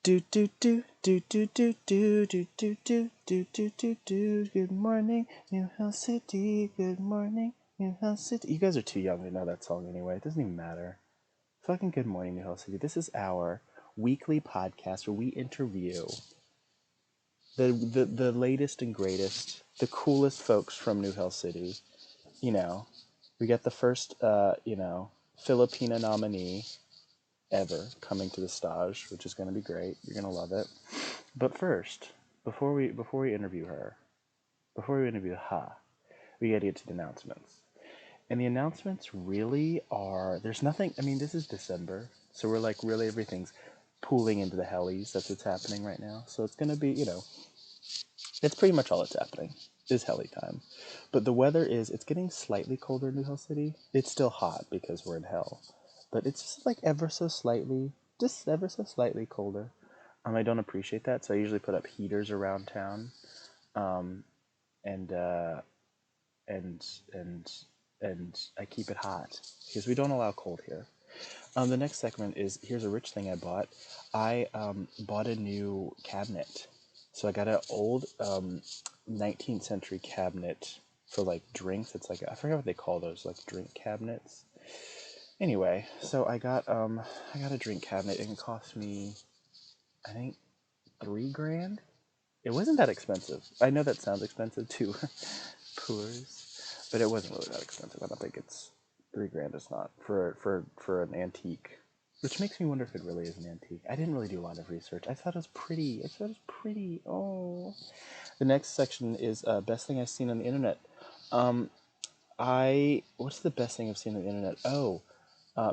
Do do do do do do do do do do do do do do. Good morning, New House City. Good morning, New House City. You guys are too young to know that song anyway. It doesn't even matter. Fucking good morning, New House City. This is our weekly podcast where we interview the latest and greatest, the coolest folks from New Hill City. You know, we got the first, Filipina nominee ever coming to the stage, which is going to be great. You're going to love it. But first, before we interview her, before we interview we got to get to the announcements. And the announcements really are, there's nothing, I mean, this is December, so we're like, really everything's pooling into the hellies. That's what's happening right now. So it's going to be, it's pretty much all that's happening is helly time. But the weather it's getting slightly colder in New Hill City. It's still hot because we're in hell. But it's just like ever so slightly colder. I don't appreciate that, so I usually put up heaters around town, and I keep it hot because we don't allow cold here. The next segment is here's a rich thing I bought. I bought a new cabinet, so I got an old 19th century cabinet for like drinks. It's like I forget what they call those, like drink cabinets. Anyway, so I got a drink cabinet and it cost me, I think, $3,000. It wasn't that expensive. I know that sounds expensive to poors, but it wasn't really that expensive. I don't think it's $3,000. It's not for an antique, which makes me wonder if it really is an antique. I didn't really do a lot of research. I thought it was pretty. Oh, the next section is best thing I've seen on the internet. What's the best thing I've seen on the internet? Oh.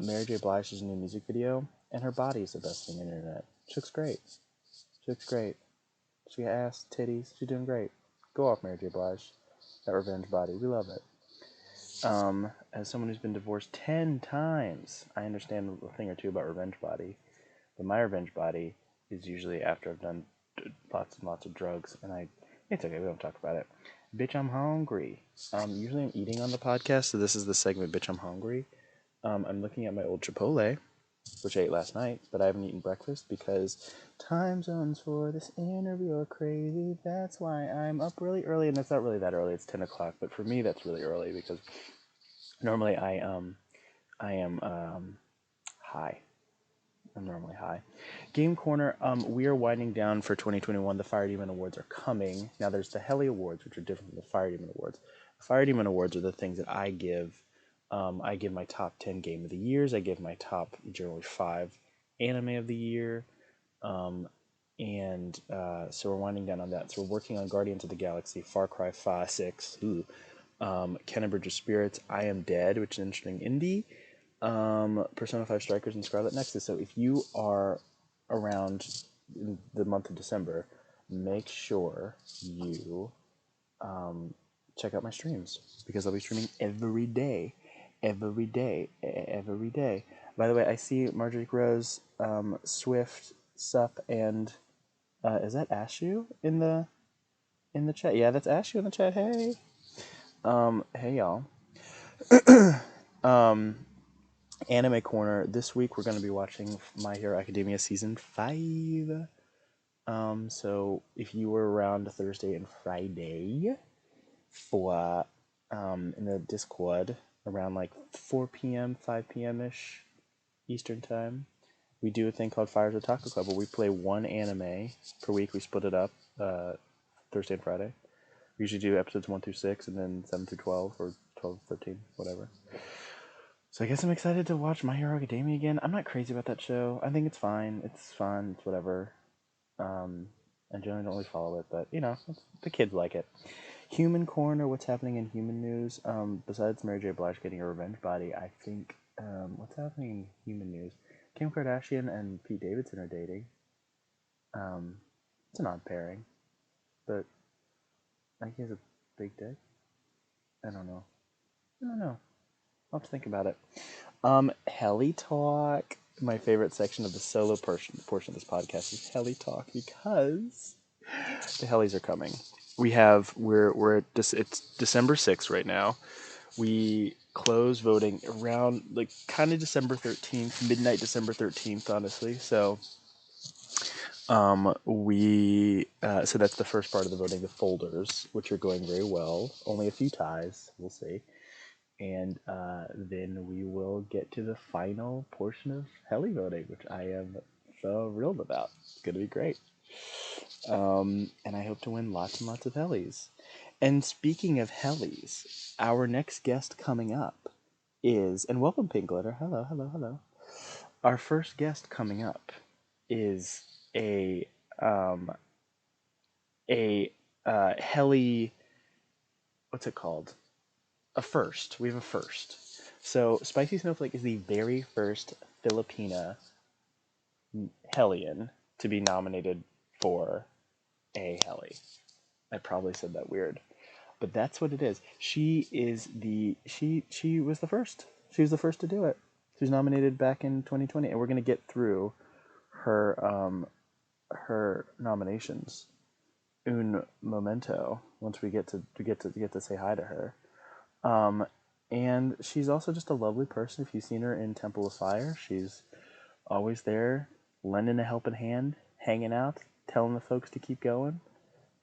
Mary J. Blige's new music video, and her body is the best thing on the internet. She looks great. She got ass, titties. She's doing great. Go off, Mary J. Blige. That revenge body. We love it. As someone who's been divorced 10 times, I understand a thing or two about revenge body. But my revenge body is usually after I've done lots and lots of drugs, and it's okay, we don't talk about it. Bitch, I'm hungry. Usually I'm eating on the podcast, so this is the segment, Bitch, I'm hungry. I'm looking at my old Chipotle, which I ate last night, but I haven't eaten breakfast because time zones for this interview are crazy. That's why I'm up really early, and it's not really that early. It's 10 o'clock, but for me that's really early because normally I am high. I'm normally high. Game Corner, we are winding down for 2021. The Fire Demon Awards are coming. Now there's the Heli Awards, which are different from the Fire Demon Awards. The Fire Demon Awards are the things that I give. I give my top 10 game of the years. I give my top generally 5 anime of the year. So we're winding down on that. So we're working on Guardians of the Galaxy, Far Cry 5, 6, Ken and Bridge of Spirits, I Am Dead, which is an interesting indie, Persona 5 Strikers, and Scarlet Nexus. So if you are around in the month of December, make sure you check out my streams because I'll be streaming every day. By the way, I see Marjorie Rose, Swift, Sup, and is that Ashu in the chat? Yeah, that's Ashu in the chat. Hey, hey y'all. Anime Corner. This week we're going to be watching My Hero Academia season 5. So if you were around Thursday and Friday for in the Discord around like 4 p.m., 5 p.m.-ish Eastern Time, we do a thing called Fires Otaku Club where we play one anime per week. We split it up Thursday and Friday. We usually do episodes 1 through 6 and then 7 through 12 or 12, 13, whatever. So I guess I'm excited to watch My Hero Academia again. I'm not crazy about that show. I think it's fine. It's fun. It's whatever. I generally don't really follow it, but the kids like it. Human Corner, what's happening in human news? Besides Mary J. Blige getting a revenge body, I think what's happening in human news? Kim Kardashian and Pete Davidson are dating. It's an odd pairing, but I think he has a big dick. I don't know. I'll have to think about it. Heli Talk. My favorite section of the solo portion of this podcast is Heli Talk because the Helis are coming. It's December 6th right now. We close voting around kind of December 13th, midnight December 13th, honestly. So So that's the first part of the voting, the folders, which are going very well. Only a few ties, we'll see. And then we will get to the final portion of heli voting, which I am so thrilled about. It's going to be great. And I hope to win lots and lots of helis. And speaking of helis, our next guest coming up is, and welcome Pink Glitter. Hello, hello, hello. Our first guest coming up is um, a heli. What's it called? A first. We have a first. So SpicySnowflake is the very first Filipina Hellion to be nominated for a heli. I probably said that weird, but that's what it is. She was the first. She was the first to do it. She was nominated back in 2020, and we're gonna get through her nominations un momento once we get to say hi to her. And she's also just a lovely person. If you've seen her in Temple of Fire, she's always there, lending a helping hand, hanging out, telling the folks to keep going.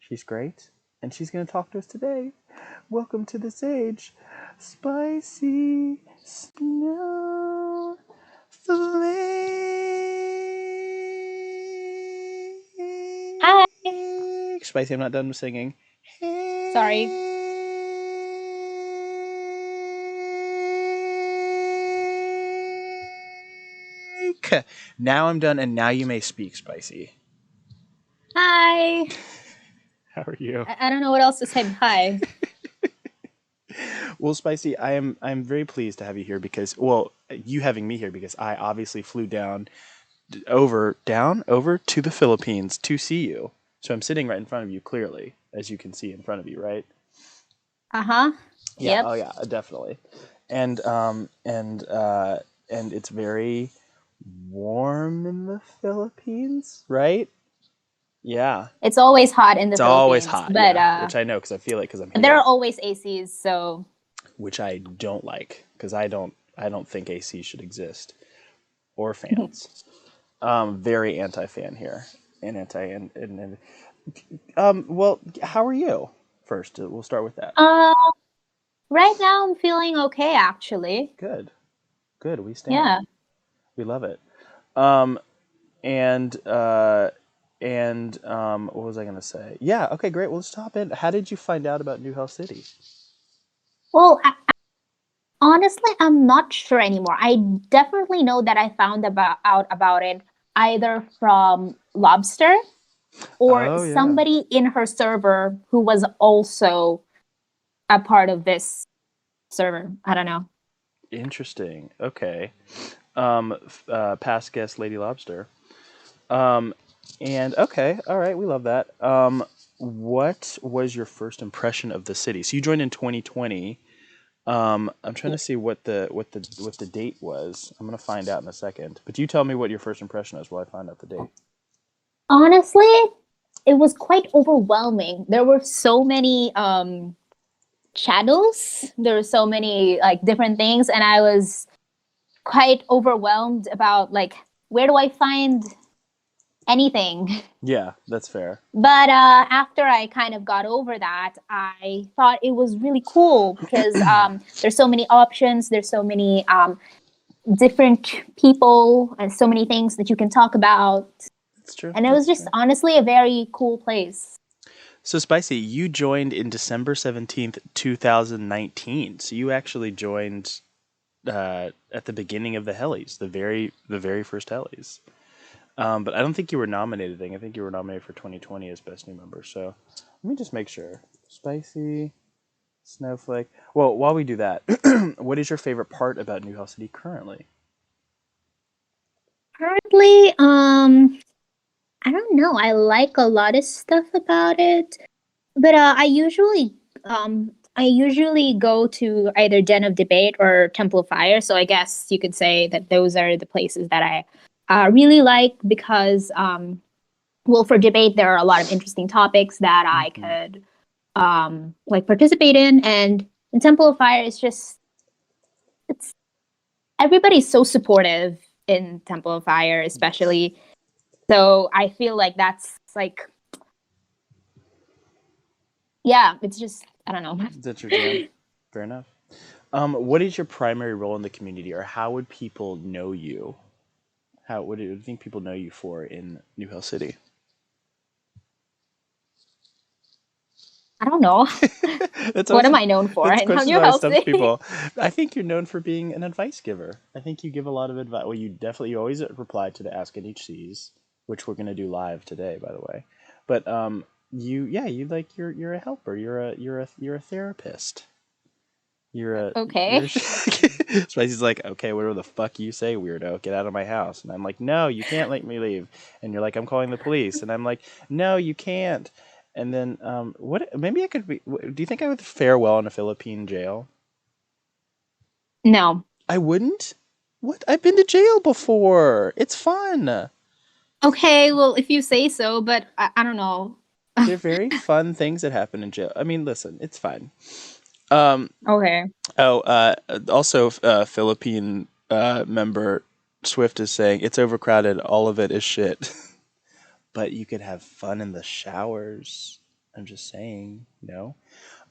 She's great, and she's going to talk to us today. Welcome to the stage, Spicy Snowflake. Hi. Spicy, I'm not done singing. Sorry. Now I'm done, and now you may speak, Spicy. Hi. How are you? I don't know what else to say. Hi. Well, Spicy, I'm very pleased to have you here because, you having me here because I obviously flew over to the Philippines to see you. So I'm sitting right in front of you, clearly, as you can see in front of you, right? Uh-huh. Yeah. Yep. Oh, yeah. Definitely. And it's very warm in the Philippines, right? Yeah. It's always hot in the It's always Philippines, hot, but yeah, which I know because I feel it because I'm there here, are always ACs, so which I don't like because I don't think AC should exist or fans. Very anti-fan here and anti and well, how are you? First, we'll start with that. uh right now I'm feeling okay actually. Good, good. We stand. Yeah. We love it. Um, and uh, what was I gonna say? Yeah. Okay. Great. Well, let's hop in. How did you find out about New Health City? Well, honestly, I'm not sure anymore. I definitely know that I found out about it either from Lobster or Oh yeah. somebody in her server who was also a part of this server. I don't know. Interesting. Okay. Past guest Lady Lobster. Um, and okay, all right, we love that. What was your first impression of the city? So you joined in 2020. I'm trying to see what the date was. I'm gonna find out in a second. But you tell me what your first impression is while I find out the date. Honestly, it was quite overwhelming. There were so many channels. There were so many like different things, and I was quite overwhelmed about like where do I find anything. Yeah, that's fair. But after I kind of got over that, I thought it was really cool because there's so many options. There's so many different people and so many things that you can talk about. That's true. And it was That's just true. honestly a very cool place. So Spicy, you joined in December 17th, 2019. So you actually joined at the beginning of the Hellies, the very first Hellies. But I don't think you were nominated. I think you were nominated for 2020 as best new member. So let me just make sure. Spicy Snowflake. Well, while we do that, what is your favorite part about New Health City currently? Currently, I don't know. I like a lot of stuff about it, but I usually go to either Den of Debate or Temple of Fire. So I guess you could say that those are the places that I really like because well, for debate there are a lot of interesting topics that I Mm-hmm. could like participate in, and in Temple of Fire it's everybody's so supportive in Temple of Fire, especially So I feel like that's like, yeah, it's just, I don't know. That's your jam. Fair enough. What is your primary role in the community, or how would people know you? What do you think people know you for in New Hill City? I don't know. That's What always am I known for that's a in question New that always Health stumps City? people. I think you're known for being an advice giver. I think you give a lot of advice. Well, you always reply to the Ask NHCs, which we're gonna do live today, by the way. But you like you're a helper. You're a therapist. You're Okay. Spicy's like, okay, whatever the fuck you say, weirdo, get out of my house. And I'm like, no, you can't let me leave. And you're like, I'm calling the police. And I'm like, no, you can't. And then what? Maybe I could be. Do you think I would fare well in a Philippine jail? No. I wouldn't. What? I've been to jail before. It's fun. Okay, well, if you say so, but I don't know. They're very fun things that happen in jail. I mean, listen, it's fine. Um, Okay. Oh, also, Philippine member Swift is saying it's overcrowded. All of it is shit. But you could have fun in the showers. I'm just saying,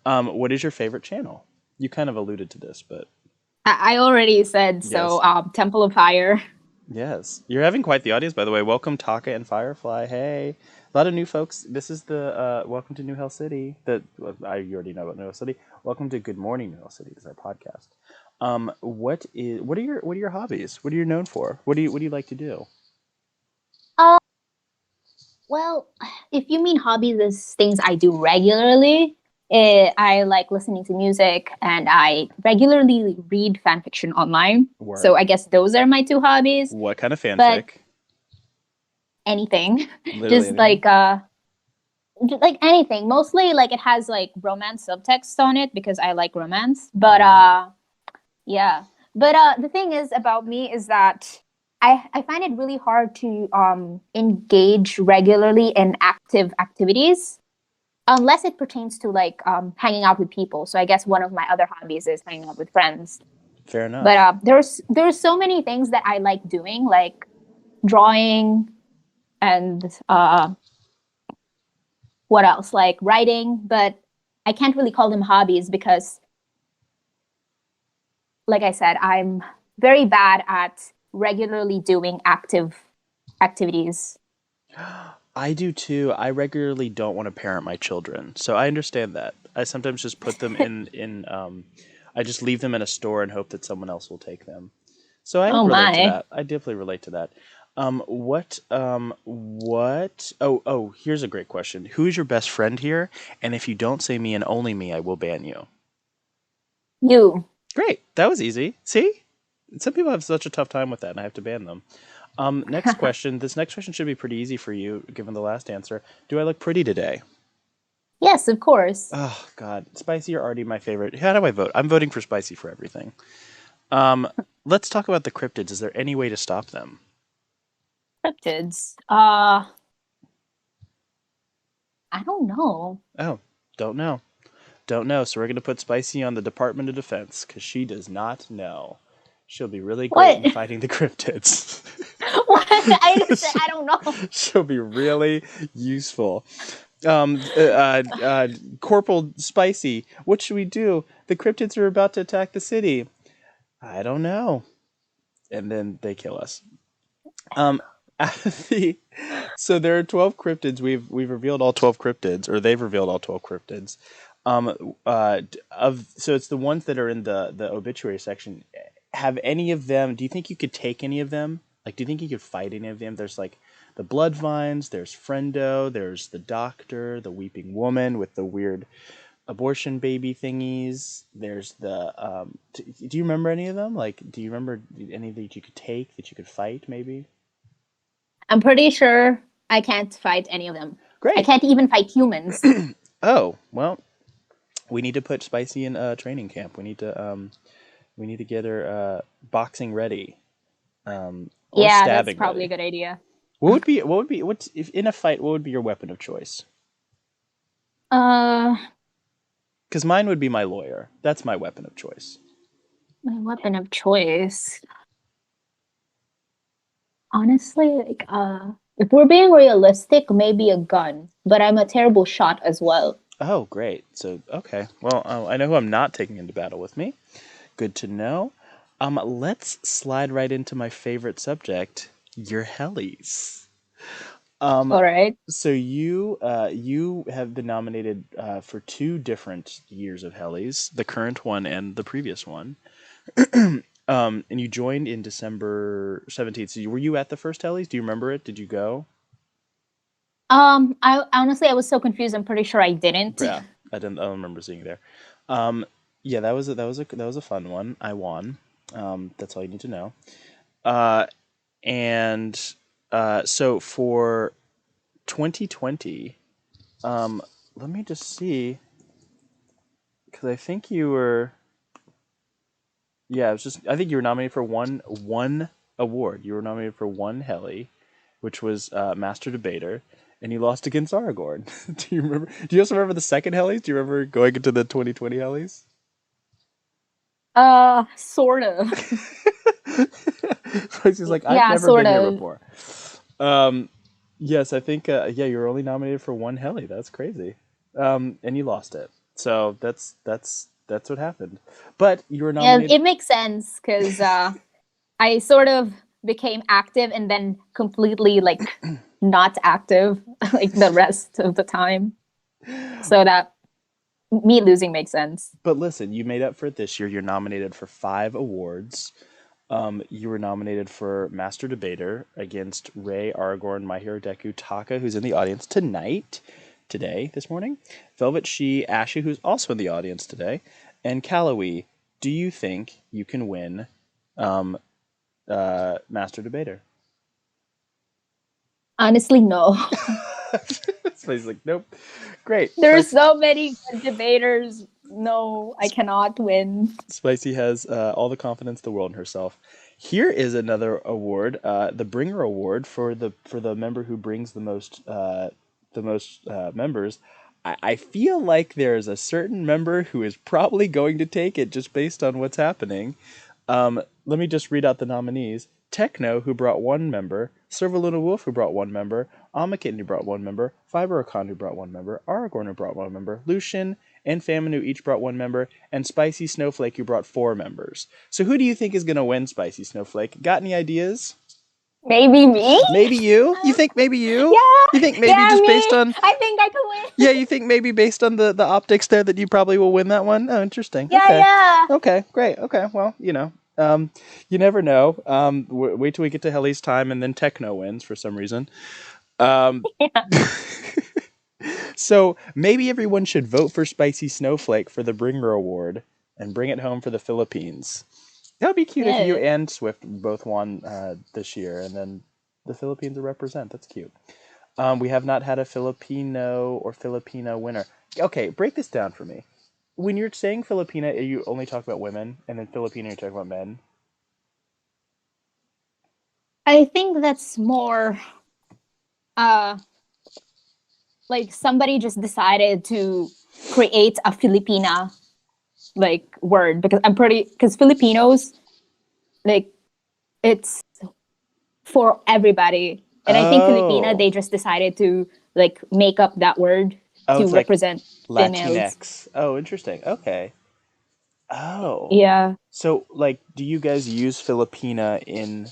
what is your favorite channel? You kind of alluded to this, but I already said so. yes, Temple of Fire. yes. You're having quite the audience, by the way. Welcome, Taka and Firefly. Hey, a lot of new folks. This is the welcome to New Hell City. You already know about New Hell City. Welcome to Good Morning New Hell City. This is our podcast. What are your hobbies? What are you known for? What do you like to do? Uh, well, if you mean hobbies as things I do regularly, I like listening to music and I regularly read fan fiction online. So Work. I guess those are my two hobbies. What kind of But fanfic? anything, Literally just anything. like anything. Mostly like it has like romance subtext on it because I like romance. But Mm. yeah. But the thing is about me is that I find it really hard to engage regularly in active activities unless it pertains to like hanging out with people. So I guess one of my other hobbies is hanging out with friends. Fair But enough. there's so many things that I like doing, like drawing and what else, like writing. But I can't really call them hobbies because, like I said, I'm very bad at regularly doing active activities. I do too. I regularly don't want to parent my children, so I understand that. I sometimes just put them in. I just leave them in a store and hope that someone else will take them. So I Oh relate to my. that. I definitely relate to that. What? Oh, here's a great question. Who is your best friend here? And if you don't say me and only me, I will ban you. You. Great. That was easy. See? Some people have such a tough time with that, and I have to ban them. Next question. This next question should be pretty easy for you, given the last answer. Do I look pretty today? Yes, of course. Oh God, spicy are already my favorite. How do I vote? I'm voting for spicy for everything. Let's talk about the cryptids. Is there any way to stop them? Cryptids. I don't know. Oh, don't know. Don't know. So we're gonna put Spicy on the Department of Defense because she does not know. She'll be really great What? in fighting the cryptids. What? I didn't say I don't know. She'll be really useful. Corporal Spicy, what should we do? The cryptids are about to attack the city. I don't know. And then they kill us. Um, the, so there are 12 cryptids. We've revealed all 12 cryptids, or they've revealed all 12 cryptids. So it's the ones that are in the obituary section. Have any of them? Do you think you could take any of them? Like, do you think you could fight any of them? There's like the Bloodvines. There's Friendo. There's the Doctor, the Weeping Woman with the weird abortion baby thingies. There's the. Do you remember any of them? Like, do you remember any that you could take that you could fight? Maybe. I'm pretty sure I can't fight any of them. I Great. can't even fight humans. Oh well, we need to put Spicy in training camp. We need to get her boxing ready, or Yeah, that's stabbing probably a ready. good idea. What's if in a fight? What would be your weapon of choice? Uh, Because mine would be my lawyer. That's my weapon of choice. my weapon of choice. Honestly, like If we're being realistic, maybe a gun, but I'm a terrible shot as well. Oh, great. So, okay. Well, I know who I'm not taking into battle with me. Good to know. Let's slide right into my favorite subject, your helis. Um, All right. so you have been nominated for two different years of helis, the current one and the previous one. And you joined in December 17th. So were you at the first helis? Do you remember it? Did you go? I honestly I was so confused. I'm pretty sure I didn't. Yeah, I didn't. I don't remember seeing you there. Um, yeah, that was a fun one. I won. That's all you need to know. Uh, and so for 2020, um, let me just see because I think you were. Yeah, it was just. I think you were nominated for one award. You were nominated for one heli, which was Master Debater, and you lost against Aragorn. Do you remember? Do you also remember the second helis? Do you remember going into the 2020 helis? Sort of. So he's like, I've Yeah, never sort been here of. before. Um, yes, I think. Yeah, you were only nominated for one heli. That's crazy. And you lost it. So that's what happened. But you were Yeah, nominated. it makes sense because I sort of became active and then completely like not active like the rest of the time. So that me losing makes sense. But listen, you made up for it this year. You're nominated for 5 awards. You were nominated for Master Debater against Ray, Aragorn, My Hero Deku, Taka, who's in the audience this morning, Velvet She, Ashy, who's also in the audience today, and Calloway. Do you think you can win um, Master Debater? Honestly, no. Spicy's like, nope. Great. There's so many good debaters. No, I cannot win. Spicy has all the confidence in the world in herself. Here is another award, the Bringer Award for the member who brings the most members. I feel like there is a certain member who is probably going to take it just based on what's happening. Let me just read out the nominees. Techno, who brought 1 member, Servaluna Wolf, who brought 1 member, Amakin, who brought 1 member, Fiberocon, who brought 1 member, Aragorn, who brought 1 member, Lucian, and Famine, who each brought 1 member, and SpicySnowflake, who brought 4 members. So who do you think is going to win, SpicySnowflake? Got any ideas? Maybe me? Maybe you? You think maybe you? You think Yeah, maybe yeah, just me. based on I think I can win. yeah, you think maybe based on the optics there that you probably will win that one? Oh, interesting. Yeah, Okay. yeah. Okay, great. Okay, well, you never know. Wait till we get to Helly's time and then Techno wins for some reason. Um, Yeah. so maybe everyone should vote for SpicySnowflake for the Bringer Award and bring it home for the Philippines. That would be cute if you Yeah. and Swift both won this year, and then the Philippines will represent. That's cute. We have not had a Filipino or Filipina winner. Okay, break this down for me. When you're saying Filipina, are you only talk about women, and then Filipino, you're talking about men? I think that's more uh like somebody just decided to create a Filipina like word because I'm pretty because Filipinos like it's for everybody. And I think Filipina Oh, they just decided to like make up that word oh, to it's like represent females. Latinx. Oh, interesting. Okay. Oh, Yeah. so like, do you guys use Filipina in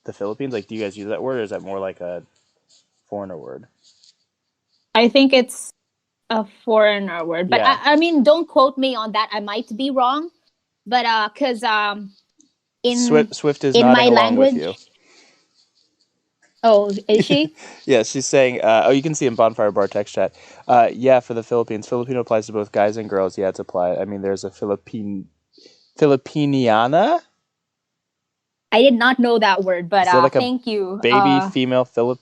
the Philippines? Like, do you guys use that word, or is that more like a foreigner word? I think it's a foreigner word. But Yeah, I mean don't quote me on that. I might be wrong. But cuz in Swift is in nodding my along with you. language, oh, is she? Yeah, she's saying, oh, you can see in Bonfire Bar text chat. Yeah, for the Philippines, Filipino applies to both guys and girls. Yeah, it's applied. I mean, there's a Filipiniana. I did not know that word, but Is there like a thank you. baby female Philip?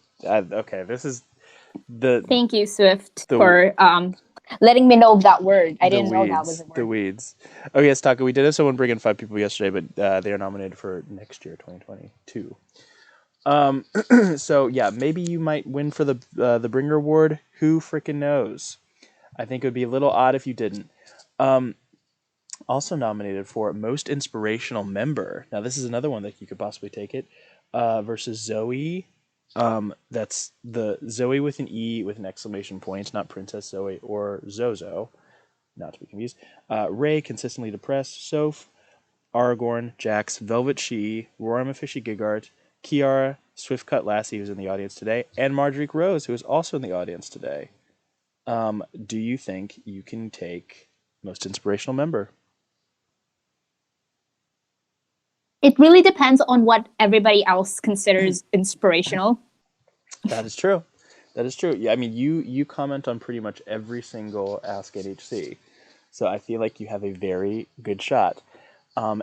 Okay, this is the Thank you, Swift, the for letting me know that word. I the didn't know that was weeds, a the word. weeds. Oh yes, Taka. We did have someone bring in 5 people yesterday, but they are nominated for next year, 2022. So yeah, maybe you might win for the Bringer Award. Who freaking knows? I think it would be a little odd if you didn't. Um, Also nominated for Most Inspirational Member. Now, this is another one that you could possibly take it versus Zoe. That's the Zoe with an E with an exclamation point, not Princess Zoe or Zozo, not to be confused. Ray, consistently depressed. Soph, Aragorn, Jax, Velvet She, Rorima Fishy Gigart, Kiara, Swiftcut Lassie, who's in the audience today, and Marjorie Rose, who is also in the audience today. Do you think you can take most inspirational member? It really depends on what everybody else considers inspirational. That is true. That is true. Yeah, I mean, you comment on pretty much every single Ask NHC, so I feel like you have a very good shot.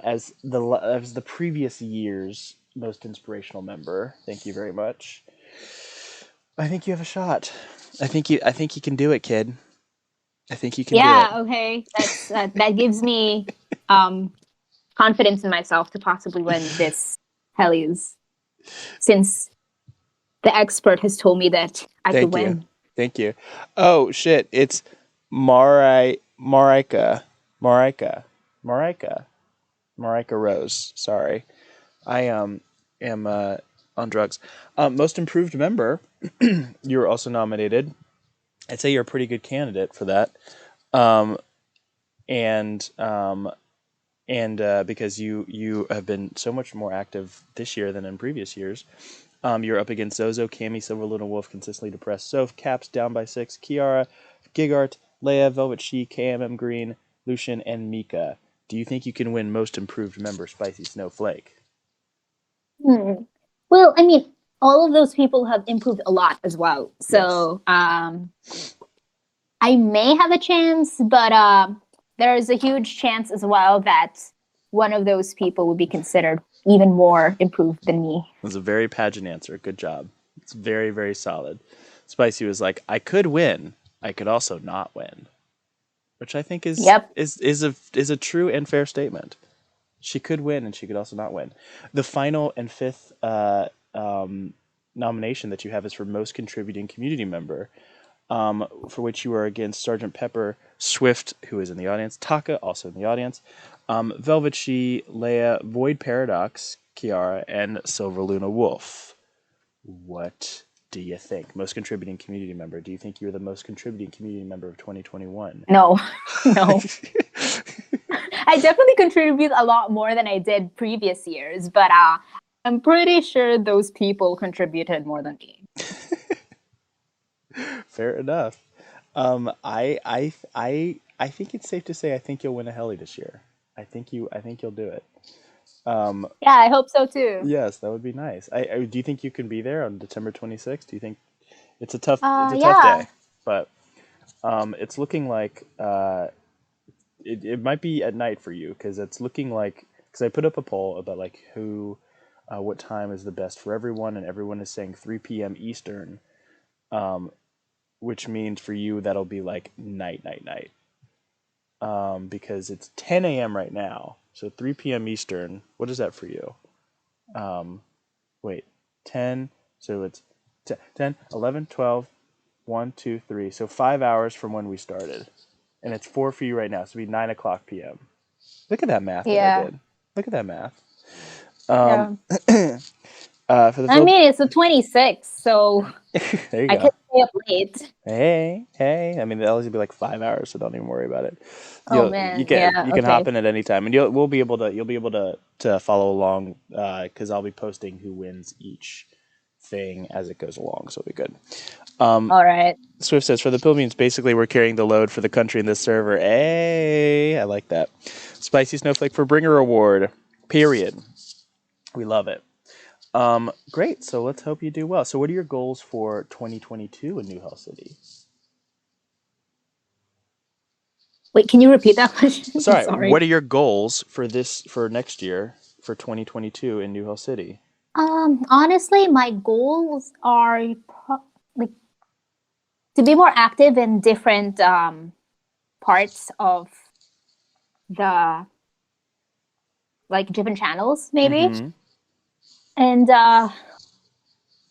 As the previous year's most inspirational member, thank you very much. I think you have a shot. I think you can do it, kid. I think you can do it. Yeah, okay. That gives me um confidence in myself to possibly win this Hellies, since the expert has told me that I could Thank you. win. Thank you. Oh shit! It's Marika, Marika, Marika Rose. Sorry, I am on drugs. Most improved member. You were also nominated. I'd say you're a pretty good candidate for that. Um, and because you have been so much more active this year than in previous years. You're up against Zozo, Cammy, Silver Luna Wolf, consistently depressed. Soph, Caps down by 6, Kiara, Gigart, Leia, Velvet She, KMM Green, Lucian, and Mika. Do you think you can win most improved member, SpicySnowflake? Hmm. Well, I mean, all of those people have improved a lot as well. Yes. So I may have a chance, but there is a huge chance as well that one of those people would be considered even more improved than me. It was a very pageant answer. Good job. It's very, very solid. Spicy was like, I could win. I could also not win, which I think is Yep. is is a true and fair statement. She could win, and she could also not win. The final and fifth nomination that you have is for most contributing community member, for which you are against Sergeant Pepper, Swift, who is in the audience, Taka, also in the audience, Velvet She, Leia, Void Paradox, Kiara, and Silver Luna Wolf. What do you think? Most contributing community member. Do you think you're the most contributing community member of 2021? No, no. I definitely contribute a lot more than I did previous years, but I'm pretty sure those people contributed more than me. Fair enough. I think it's safe to say I think you'll win a heli this year. I think you'll do it. Um, Yeah, I hope so too. yes, that would be nice. Do you think you can be there on December 26th? Do you think it's a tough Yeah. day, but it's looking like it might be at night for you because it's looking like because I put up a poll about like what time is the best for everyone, and everyone is saying 3 p.m. Eastern, um, which means for you that'll be like night, night, night. Because it's 10 a.m. right now, so 3 p.m. Eastern. What is that for you? Um, wait, 10. So it's 10, 11, 12, 1, 2, 3. So 5 hours from when we started, and it's 4 for you right now. So it'd be 9 o'clock p.m. Look at that math that I Yeah. did. Look at that math. Um, Yeah. for the I Phil, mean, it's the 26th, so there you I go. could stay up late. Hey, hey. I mean, that'll only be like 5 hours, so don't even worry about it. Oh You man, can yeah, you can hop okay. in at any time, and you'll be able to follow along because I'll be posting who wins each thing as it goes along, so it'll be good. All right. Swift says for the Philippines, basically we're carrying the load for the country in this server. Hey, I like that. Spicy Snowflake for Bringer Award. Period. We love it. Great. So let's hope you do well. So, what are your goals for 2022 in New Hell City? Wait, can you repeat that question? I'm Sorry, sorry. what are your goals for next year for 2022 in New Hell City? Honestly, my goals are like to be more active in different parts of the like different channels, maybe. Mm-hmm. And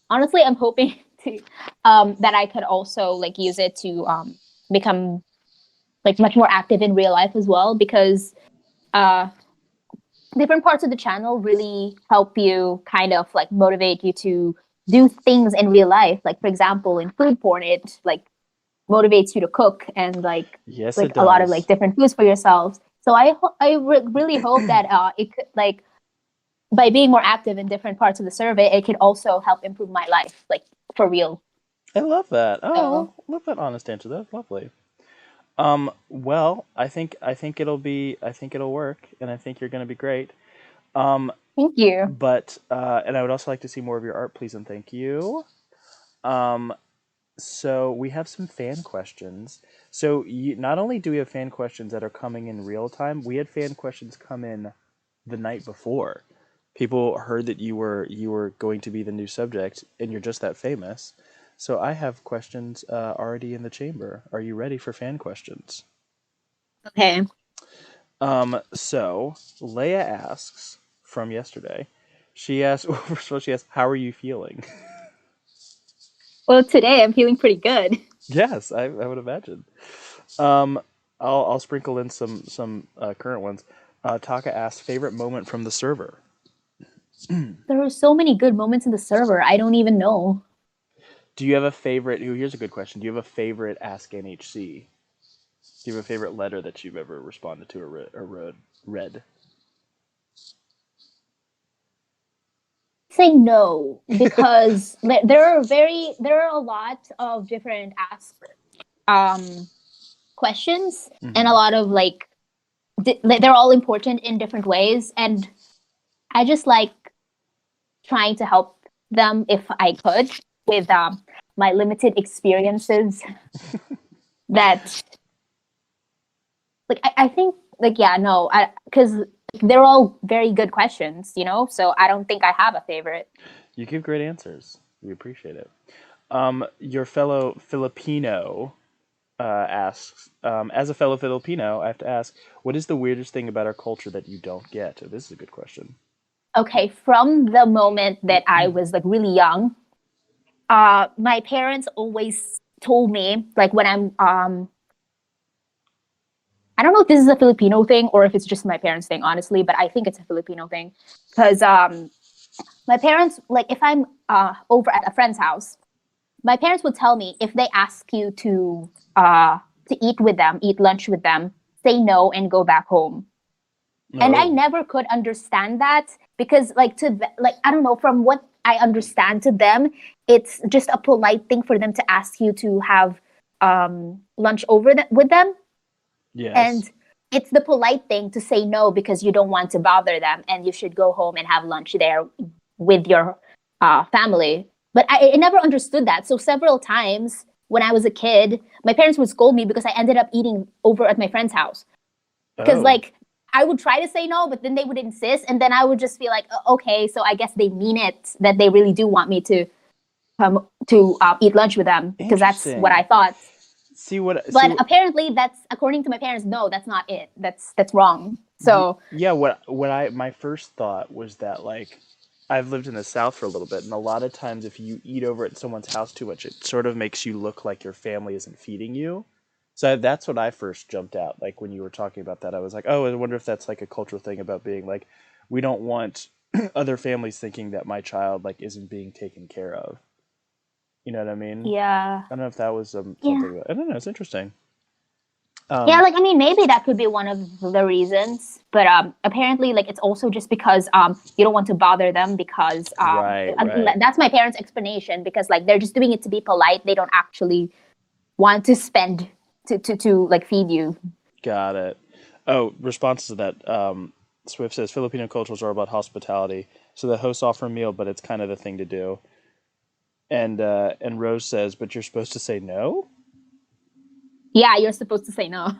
honestly, I'm hoping to that I could also like use it to become like much more active in real life as well, because uh different parts of the channel really help you kind of like motivate you to do things in real life. Like for example, in food porn, it like motivates you to cook and Yes, like it a lot of like does. different foods for yourselves. So really hope that it could like by being more active in different parts of the survey, it could also help improve my life, like for real. I love that. So Oh, love that honest answer. That's lovely. Well, I think it'll work, and I think you're going to be great. Um, thank you. but and I would also like to see more of your art, please and thank you. Um, so we have some fan questions. So not only do we have fan questions that are coming in real time, we had fan questions come in the night before. People heard that you were going to be the new subject, and you're just that famous. So I have questions already in the chamber. Are you ready for fan questions? Okay. So Leia asks from yesterday. She asks, well, first of all, she asks, "How are you feeling?" Well, today I'm feeling pretty good. Yes, I would imagine. Um, I'll sprinkle in some current ones. Taka asks, "Favorite moment from the server?" There were so many good moments in the server. I don't even know. Do you have a favorite? Ooh, here's a good question. Do you have a favorite Ask NHC? Do you have a favorite letter that you've ever responded to or read? Say no because there are a lot of different um questions and a Hmm. lot of they're all important in different ways, and I just like trying to help them if I could with my limited experiences. That I think yeah, no, I because they're all very good questions, you know. So I don't think I have a favorite. You give great answers. We appreciate it. Your fellow Filipino asks, as a fellow Filipino, I have to ask, what is the weirdest thing about our culture that you don't get? Oh, this is a good question. Okay, from the moment that I was like really young, my parents always told me like when I don't know if this is a Filipino thing or if it's just my parents thing, honestly, but I think it's a Filipino thing because my parents like if I'm over at a friend's house, my parents would tell me if they ask you to eat with them, eat lunch with them, say no and go back home. And I Oh, never could understand that because like I don't know, from what I understand, to them it's just a polite thing for them to ask you to have lunch with them, yes. and it's the polite thing to say no because you don't want to bother them and you should go home and have lunch there with your family. But I never understood that. So several times when I was a kid, my parents would scold me because I ended up eating over at my friend's house. Because Oh, like I would try to say no, but then they would insist, and then I would just be like, okay, so I guess they mean it, that they really do want me to come to eat lunch with them because that's what I interesting. thought. See what? See But what? apparently, that's according to my parents. No, that's not it. That's wrong. So Yeah. What I my first thought was that like I've lived in the South for a little bit, and a lot of times if you eat over at someone's house too much, it sort of makes you look like your family isn't feeding you. So that's what I first jumped out. Like when you were talking about that, I was like, oh, I wonder if that's like a cultural thing about being like, we don't want other families thinking that my child like isn't being taken care of. You know what I mean? yeah, I don't know if that was yeah, something. I don't know. It's interesting. yeah. Um, Like I mean, maybe that could be one of the reasons. But apparently, like it's also just because you don't want to bother them because right, right. that's my parents' explanation, because like they're just doing it to be polite. They don't actually want to spend to like feed you. Got it. Oh, responses to that. Swift says Filipino cultures are about hospitality, so the hosts offer a meal, but it's kind of the thing to do. And Rose says, but you're supposed to say no. Yeah, you're supposed to say no.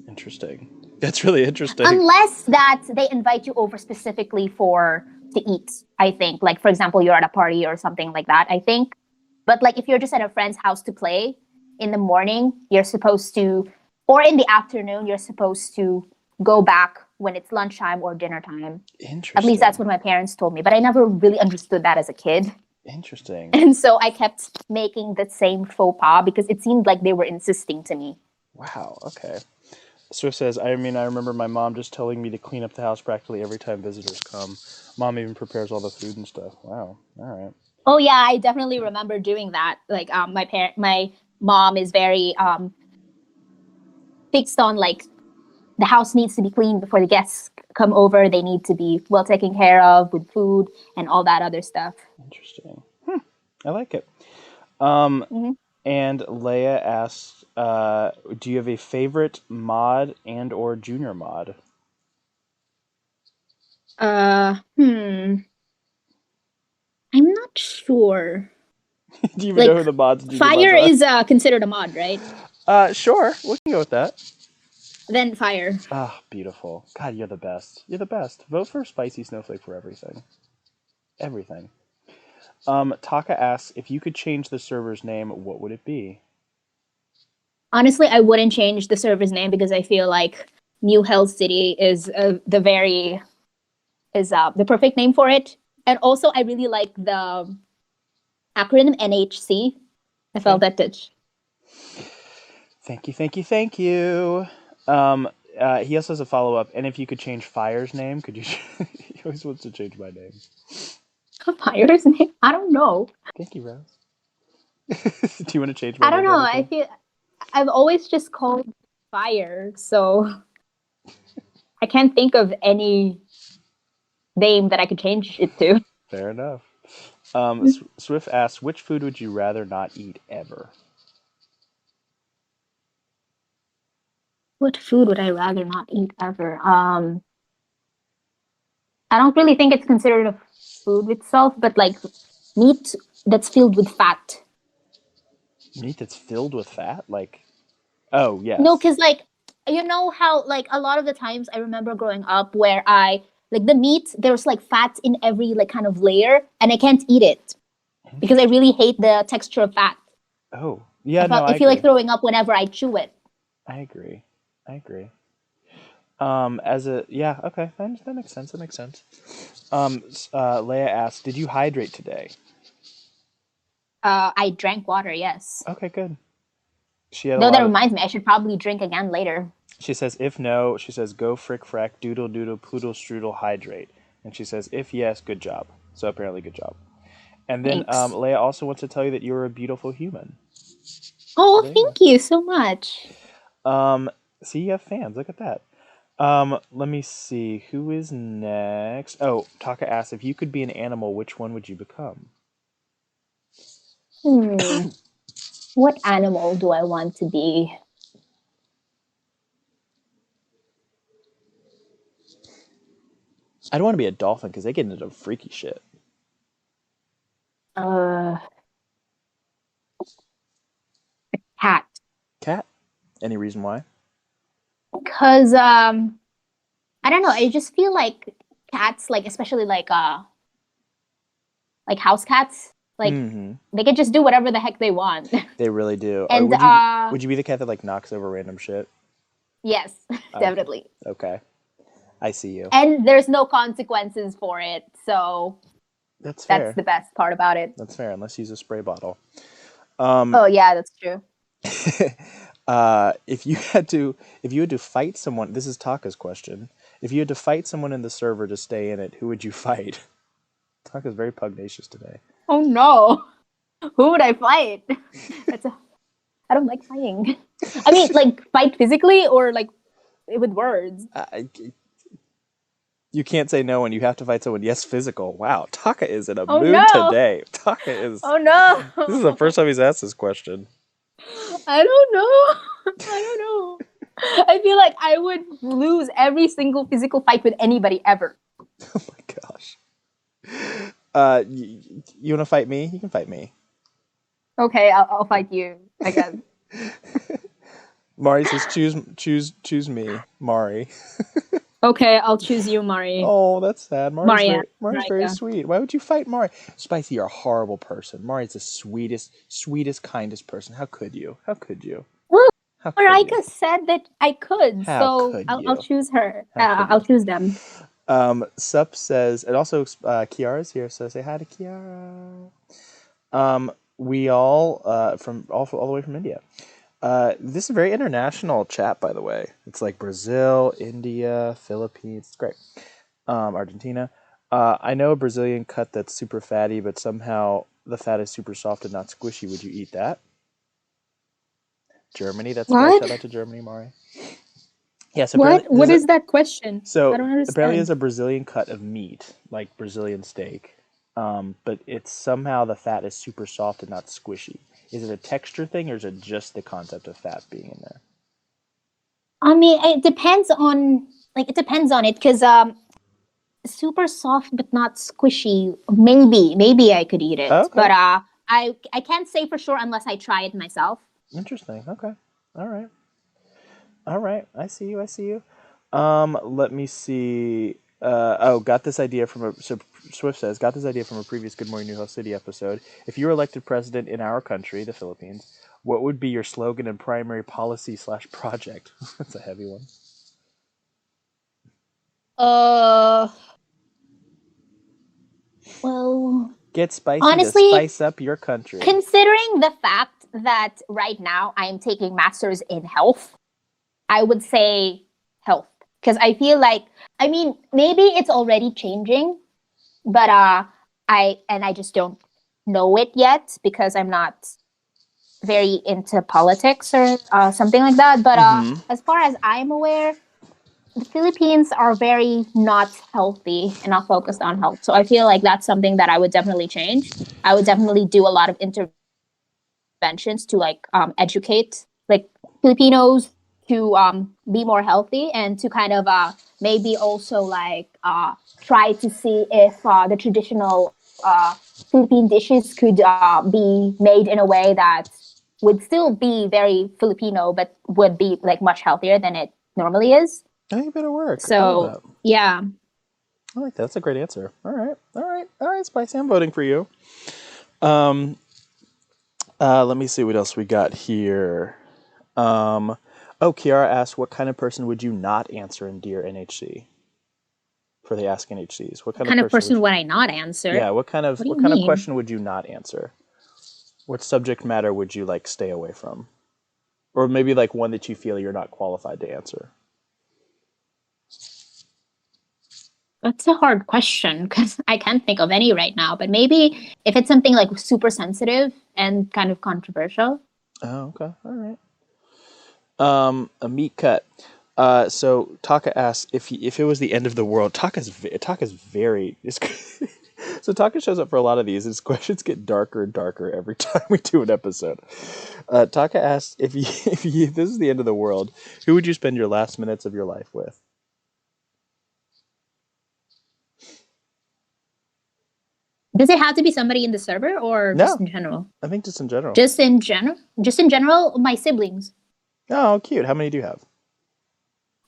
Interesting. That's really interesting. Unless that they invite you over specifically for to eat, I think. Like for example, you're at a party or something like that, I think. But like if you're just at a friend's house to play in the morning, you're supposed to, or in the afternoon, you're supposed to go back when it's lunchtime or dinner time. At least that's Interesting. what my parents told me, but I never really understood that as a kid. Interesting. And so I kept making the same faux pas because it seemed like they were insisting to me. Wow. Okay. Swift says, I mean, I remember my mom just telling me to clean up the house practically every time visitors come. Mom even prepares all the food and stuff. Wow. All right. Oh yeah, I definitely remember doing that. Like my mom is very fixed on like the house needs to be clean before the guests come over. They need to be well taken care of with food and all that other stuff. Interesting. I like it. Um, Hmm. and Leia asks, do you have a favorite mod and or junior mod? Hmm. I'm not sure. Do you even know Like who the mods and junior mods fire are? is considered a mod, right? Sure. We can go with that. Then fire. Ah, beautiful. God, you're the best. You're the best. Vote for Spicy Snowflake for everything. Everything. Taka asks, if you could change the server's name, what would it be? Honestly, I wouldn't change the server's name because I feel like New Hell City is the perfect name for it. And also, I really like the acronym NHC. I felt Okay. that touch. Thank you, thank you, thank you. Um, he also has a follow up. And if you could change Fire's name, could you? He always wants to change my name. Fire's name? I don't know. Thank you, Rose. Do you want to change my I don't name to know. I anything? feel I've always just called Fire, so I can't think of any name that I could change it to. Fair enough. Swift asks, which food would you rather not eat ever? What food would I rather not eat ever? I don't really think it's considered a food itself, but like meat that's filled with fat. Meat that's filled with fat? Like, oh, No, yes. because like you know how like a lot of the times I remember growing up where I like the meat there's like fat in every like kind of layer and I can't eat it because I Interesting. really hate the texture of fat. Oh, yeah, no, I I feel like agree. throwing up whenever I chew it. I agree. I agree. Yeah, okay, that makes sense. That makes sense. Leia asked, "Did you hydrate today?" I drank water, yes. Okay, good. She had a Though that lot of. reminds me, I should probably drink again later. She says, "If no," she says, "Go frick frack doodle doodle poodle strudel hydrate." And she says, "If yes, good job." So apparently, good job. And then Thanks. Leia also wants to tell you that you're a beautiful human. So Oh, there you thank go. you so much. Um, See, you have fans. Look at that. Let me see. Who is next? Oh, Taka asks, if you could be an animal, which one would you become? Hmm. What animal do I want to be? I don't want to be a dolphin because they get into freaky shit. Uh, Cat. Cat? Any reason why? Because I don't know, I just feel like cats, like especially like house cats, like Mm-hmm. they can just do whatever the heck they want. They really do. Or And would you be the cat that like knocks over random shit? yes, Okay. definitely. Okay. I see you. And there's no consequences for it. So That's that's fair. the best part about it. That's fair. Unless you use a spray bottle. Um, Oh yeah, that's true. if you had to fight someone, this is Taka's question. If you had to fight someone in the server to stay in it, who would you fight? Taka's very pugnacious today. Oh no. Who would I fight? That's a I don't like fighting. I mean, like fight physically or like with words. I, you can't say no when you have to fight someone. Yes, physical. Wow, Taka is in a Oh mood no. today. Taka is. Oh This is the no. first time he's asked this question. I don't know. I don't know. I feel like I would lose every single physical fight with anybody ever. Oh my gosh. You want to fight me? You can fight me. Okay, I'll fight you, I guess. Mari says, choose me, Mari. Okay, I'll choose you, Mari. Oh, that's sad. Maria. Mari's very Marika. sweet. Why would you fight Mari? Spicy, you're a horrible person. Mari's the sweetest, kindest person. How could you? How could you? Well, How could you? Marika said that I could, How so could I'll you? choose her. How could I'll you? choose them. Sup says, and also Kiara's here, so say hi to Kiara. We all from all the way from India. This is a very international chat, by the way. It's like Brazil, India, Philippines. It's great. Argentina. I know a Brazilian cut that's super fatty, but somehow the fat is super soft and not squishy. Would you eat that? Germany. That's great. Shout out What? to Germany, Mari. Yes, apparently What? What is that question? I so don't apparently understand. there's a Brazilian cut of meat, like Brazilian steak. But it's somehow the fat is super soft and not squishy. Is it a texture thing, or is it just the concept of fat being in there? I mean, it depends on it because super soft but not squishy. Maybe I could eat Oh, it, okay. but I can't say for sure unless I try it myself. Interesting. Okay. All right. All right. I see you. I see you. Let me see. Got this idea from so Swift says, got this idea from a previous Good Morning New Host City episode. If you were elected president in our country, the Philippines, what would be your slogan and primary policy slash project? That's a heavy one. Uh, well, Get spicy to honestly, spice up your country. considering the fact that right now I am taking masters in health, I would say health because I feel like I mean maybe it's already changing, but I just don't know it yet because I'm not very into politics or something like that. But Mm-hmm. as far as I'm aware, the Philippines are very not healthy and not focused on health. So I feel like that's something that I would definitely change. I would definitely do a lot of interventions to like educate like Filipinos to be more healthy and to kind of maybe also like try to see if the traditional Philippine dishes could be made in a way that would still be very Filipino, but would be like much healthier than it normally is. I think it better work. I love So that. yeah, I like that. That's a great answer. All right. All right. All right, Spicy. I'm voting for you. Um, let me see what else we got here. Kiara asked, what kind of person would you not answer in Dear NHC? For the Ask NHCs. What what kind of kind of person would person you, would I not answer? yeah, What do you what kind of mean? question would you not answer? What subject matter would you like stay away from? Or maybe like one that you feel you're not qualified to answer. That's a hard question because I can't think of any right now. But maybe if it's something like super sensitive and kind of controversial. Oh, okay. All right. A meat cut. So Taka asks if it was the end of the world. Taka's very. So Taka shows up for a lot of these. His questions get darker and darker every time we do an episode. Taka asks if this is the end of the world, who would you spend your last minutes of your life with? Does it have to be somebody in the server or just No, in general? I think just in general. Just in general? Just in general, my siblings. Oh, cute. How many do you have?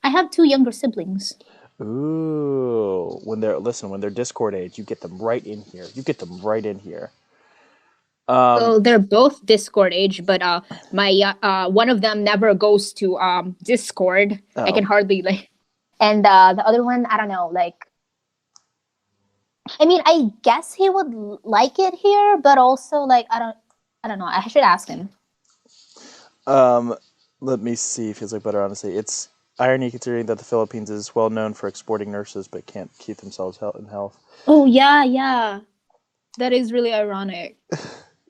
I have two younger siblings. Ooh, when they're Discord age, you get them right in here. You get them right in here. Well, they're both Discord age, but my one of them never goes to Discord. I can Oh, hardly like, and the other one, I don't know. Like, I mean, I guess he would like it here, but also like, I don't know. I should ask him. um, let me see if he's like better. Honestly, it's irony considering that the Philippines is well known for exporting nurses, but can't keep themselves in health. Oh yeah, yeah. That is really ironic.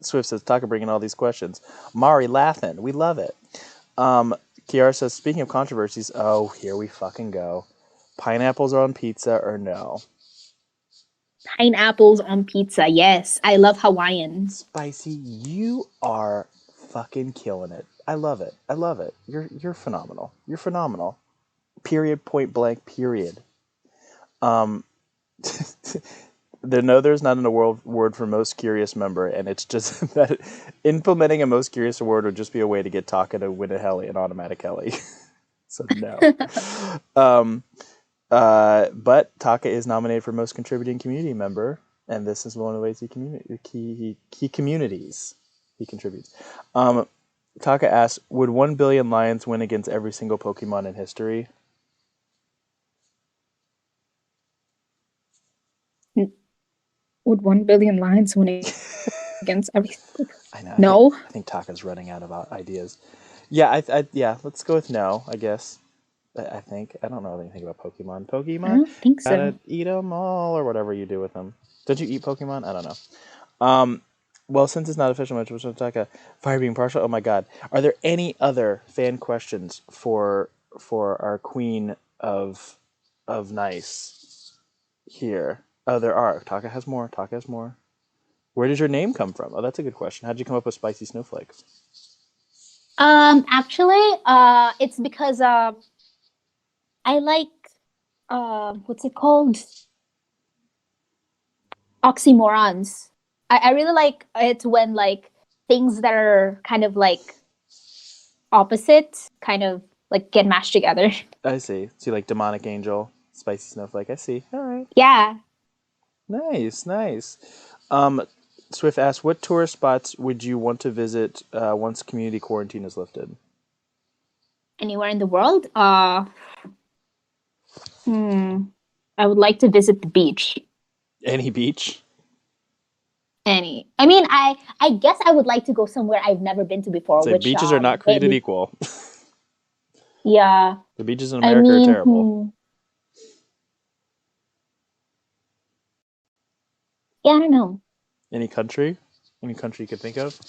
Swift says, "Taka bringing all these questions." Mari laughing. We love it. Kiara says, "Speaking of controversies, oh, here we fucking go. Pineapples are on pizza or no?" Pineapples on pizza. Yes, I love Hawaiian. Spicy, you are fucking killing it. I love it. I love it. You're phenomenal. You're phenomenal. Period. Point blank. Period. Um, there's not an award for most curious member, and it's just that implementing a most curious award would just be a way to get Taka to win an automatic heli. So no. um, but Taka is nominated for most contributing community member, and this is one of the ways he communities he contributes. Taka asks, would 1 billion lions win against every single Pokemon in history? Would 1 billion lions win against every? I know. No. I think Taka's running out of ideas. Yeah, yeah. Let's go with no. I guess. I think I don't know anything about Pokemon. I Pokemon, don't think gotta so. eat them all or whatever you do with them. Don't you eat Pokemon? I don't know. Well, since it's not official match, we're going to talk fire being partial. Oh my God, are there any other fan questions for our queen of nice here? Oh, there are. Taka has more. Taka has more. Where did your name come from? Oh, that's a good question. How did you come up with Spicy Snowflake? Actually, it's because I like what's it called? Oxymorons. I really like it when like things that are kind of like opposite kind of like get mashed together. I see. So you like demonic angel, Spicy Snowflake. I see. All right. Yeah. Nice, nice. Um, Swift asks, what tourist spots would you want to visit once community quarantine is lifted? Anywhere in the world? Hmm. I would like to visit the beach. Any beach? Any. I mean, I guess I would like to go somewhere I've never been to before, Say which beaches are not created equal. yeah. The beaches in I America are mean, terrible. yeah, I don't know. Any country? Any country you could think of?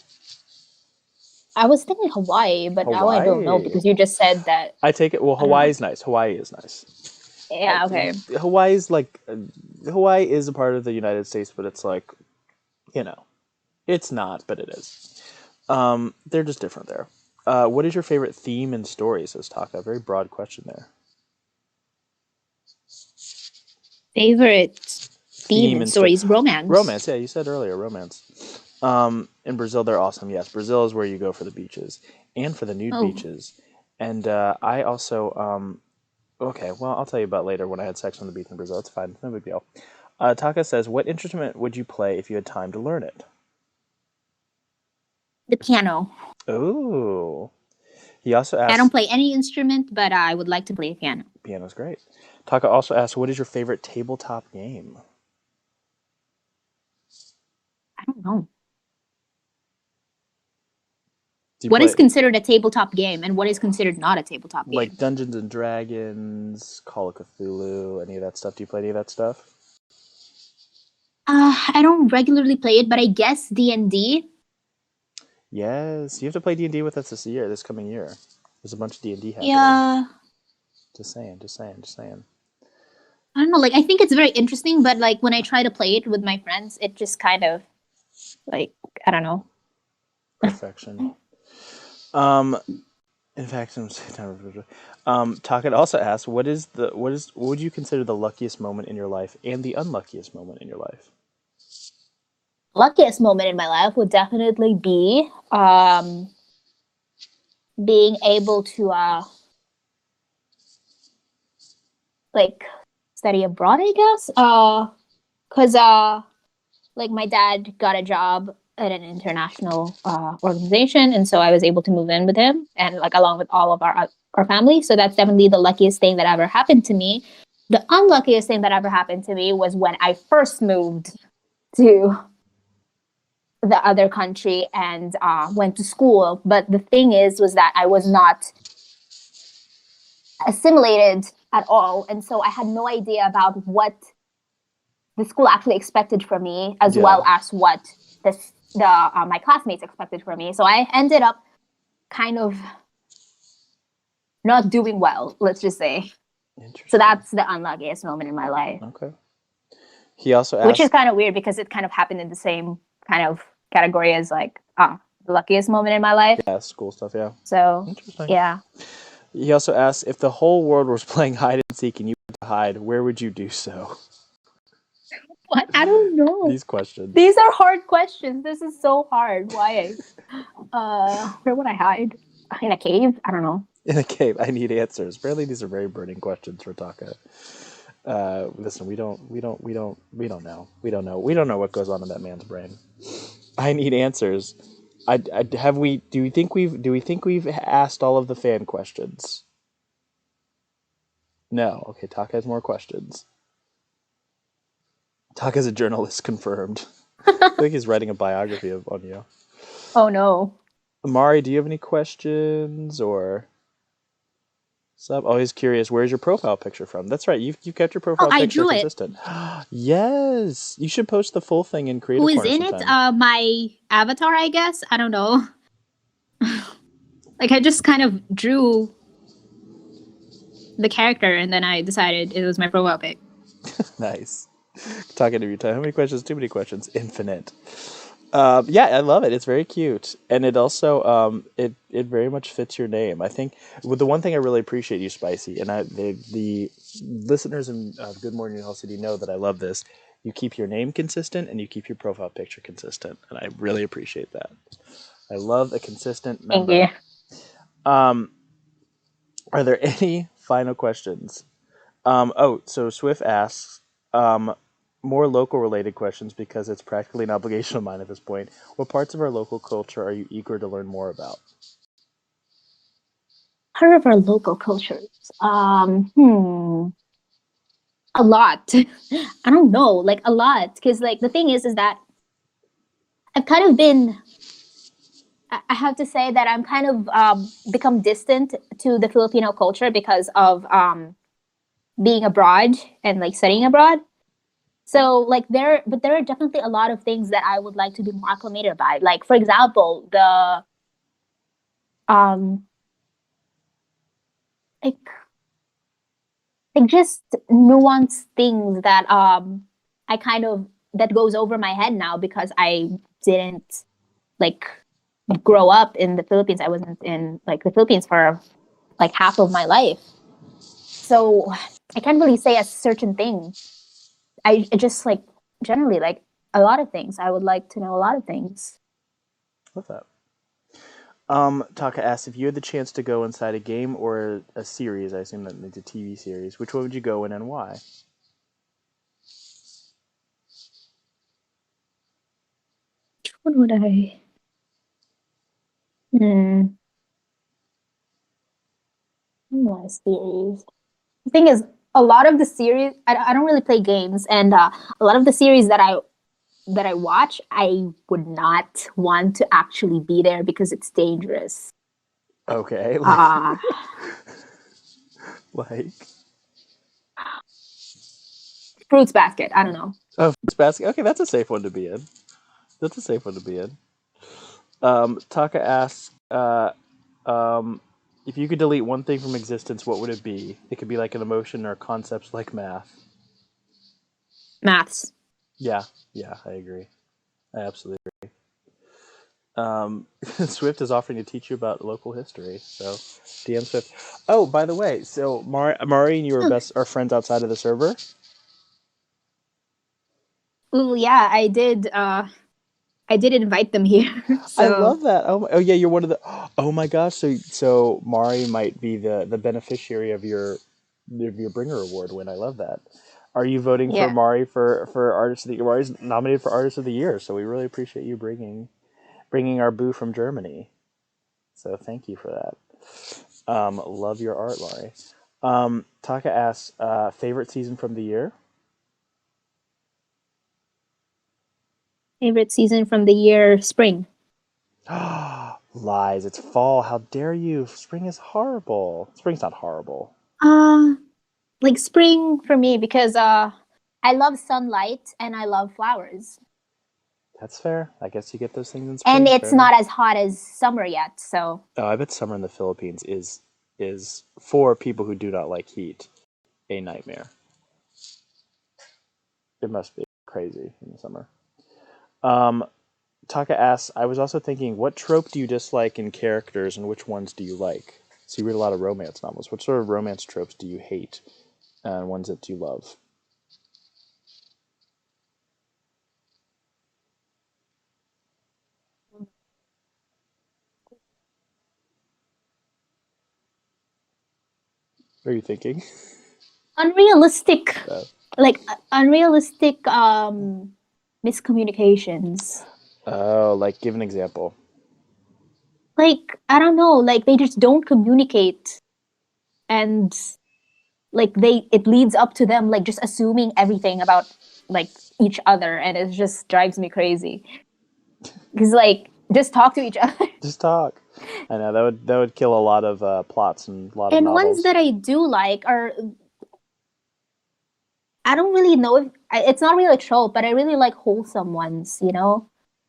I was thinking Hawaii, but now I don't know Hawaii. because you just said that. I take it. Well, I don't know. Hawaii's nice. Hawaii is nice. Yeah, okay. Hawaii's like Hawaii is a part of the United States, but it's like you know, it's not, but it is. They're just different there. What is your favorite theme and story? Says Taka. Very broad question there. Favorite theme Theme and and story. stories, romance. Romance. Yeah, you said earlier romance. In Brazil, they're awesome. Yes, Brazil is where you go for the beaches and for the nude Oh, beaches. And I also okay. Well, I'll tell you about later when I had sex on the beach in Brazil. It's fine. No big deal. Taka says, "What instrument would you play if you had time to learn it?" the piano. Oh. He also I don't asks, play any instrument, but I would like to play a piano. piano's great. Taka also asks, what is your favorite tabletop game? I don't know. Do you What is play considered a tabletop game and what is considered not a tabletop like game? Dungeons and Dragons, Call of Cthulhu, any of that stuff? Do you play any of that stuff? I don't regularly play it, but I guess D&D. Yes, you have to play D&D with us this coming year. There's a bunch of D&D happening. Yeah, Just saying, just saying, just saying. I don't know. Like, I think it's very interesting, but like when I try to play it with my friends, it just kind of like I don't know. Perfection. In fact, Taka also asks, what would you consider the luckiest moment in your life and the unluckiest moment in your life? Luckiest moment in my life would definitely be being able to like study abroad, I guess. Cause like my dad got a job at an international organization, and so I was able to move in with him and like along with all of our family. So that's definitely the luckiest thing that ever happened to me. The unluckiest thing that ever happened to me was when I first moved to the other country and went to school. But the thing was that I was not assimilated at all, and so I had no idea about what the school actually expected from me, as Yeah. well as what the my classmates expected from me. So I ended up kind of not doing well. Let's just say. So Interesting. that's the unluckiest moment in my life, Okay. He also which is asked, kind of weird because it kind of happened in the same kind of category as like the luckiest moment in my life. yeah, school stuff, yeah. So Interesting. yeah. He also asked, if the whole world was playing hide and seek and you had to hide, where would you do so? What? I don't know. These questions. These are hard questions. This is so hard. Why? Where would I hide? In a cave? I don't know. In a cave, I need answers. Apparently, these are very burning questions for Taka. Listen, we don't know. We don't know what goes on in that man's brain. I need answers. Do we think we've asked all of the fan questions? No. Okay, Taka has more questions. Taka's a journalist confirmed. I think he's writing a biography on you. Oh no. Mari, do you have any questions or stuff? Always curious. Where's your profile picture from? That's right. You kept your Oh, profile I picture drew it. consistent. Yes, you should post the full thing in Who Creative is Corner in it? sometime. My avatar, I guess. I don't know. Like I just kind of drew the character, and then I decided it was my profile pic. Nice. Talking to you time. How many questions? Too many questions. Infinite. Yeah, I love it. It's very cute, and it also it very much fits your name. I think with the one thing I really appreciate you, Spicy, and the listeners of Good Morning Hell City know that I love this. You keep your name consistent and you keep your profile picture consistent, and I really appreciate that. I love a consistent Thank you. member. Are there any final questions? So Swift asks, more local related questions because it's practically an obligation of mine at this point. What parts of our local culture are you eager to learn more about? Part of our local cultures. A lot. I don't know, like a lot, because like the thing is that I've kind of been. I have to say that I'm kind of become distant to the Filipino culture because of being abroad and like studying abroad. So like but there are definitely a lot of things that I would like to be more acclimated by. Like for example, the um like like just nuanced things that I kind of that goes over my head now because I didn't like grow up in the Philippines. I wasn't in like the Philippines for like half of my life. So I can't really say a certain thing. I just like generally like a lot of things. I would like to know a lot of things. What's that? Taka asks if you had the chance to go inside a game or a series. I assume that means a TV series. Which one would you go in and why? Which one would I? Hmm. My series. The thing is, a lot of the series. I don't really play games, and a lot of the series that I watch, I would not want to actually be there because it's dangerous. Okay, Uh like Fruits basket. I don't know. oh, Fruits Basket. Okay, that's a safe one to be in. That's a safe one to be in. Taka asks, um, if you could delete one thing from existence, what would it be? It could be like an emotion or concepts like math. Maths. Yeah, yeah, I agree. I absolutely agree. Swift is offering to teach you about local history, so DM Swift. Oh, by the way, so Mari and you are friends outside of the server. Oh yeah, I did invite them here. I So love that. Oh yeah, you're one of the. Oh my gosh, so Mari might be the beneficiary of your bringer award win. I love that. Are you voting for yeah. Mari for artist of the year? Mari's nominated for artist of the year, so we really appreciate you bringing our boo from Germany. So thank you for that. Love your art, Mari. Taka asks, favorite season from the year. Favorite season from the year, spring. Lies. It's fall. How dare you? Spring is horrible. Spring's not horrible. Uh like spring for me because I love sunlight and I love flowers. That's fair. I guess you get those things in And spring. Fair it's enough. not as hot as summer yet, so Oh, I bet summer in the Philippines is for people who do not like heat a nightmare. It must be crazy in the summer. Um, Taka asks, I was also thinking, what trope do you dislike in characters, and which ones do you like? So you read a lot of romance novels. What sort of romance tropes do you hate, and ones that you love? What are you thinking? unrealistic Uh, unrealistic miscommunications. oh, like give an example. Like I don't know, like they just don't communicate and like they it leads up to them like just assuming everything about like each other and it just drives me crazy. Because like Just talk to each other. Just talk. I know that would kill a lot of plots and a lot of And ones novels. that I do like are, I don't really know if it's not really a trope, but I really like wholesome ones,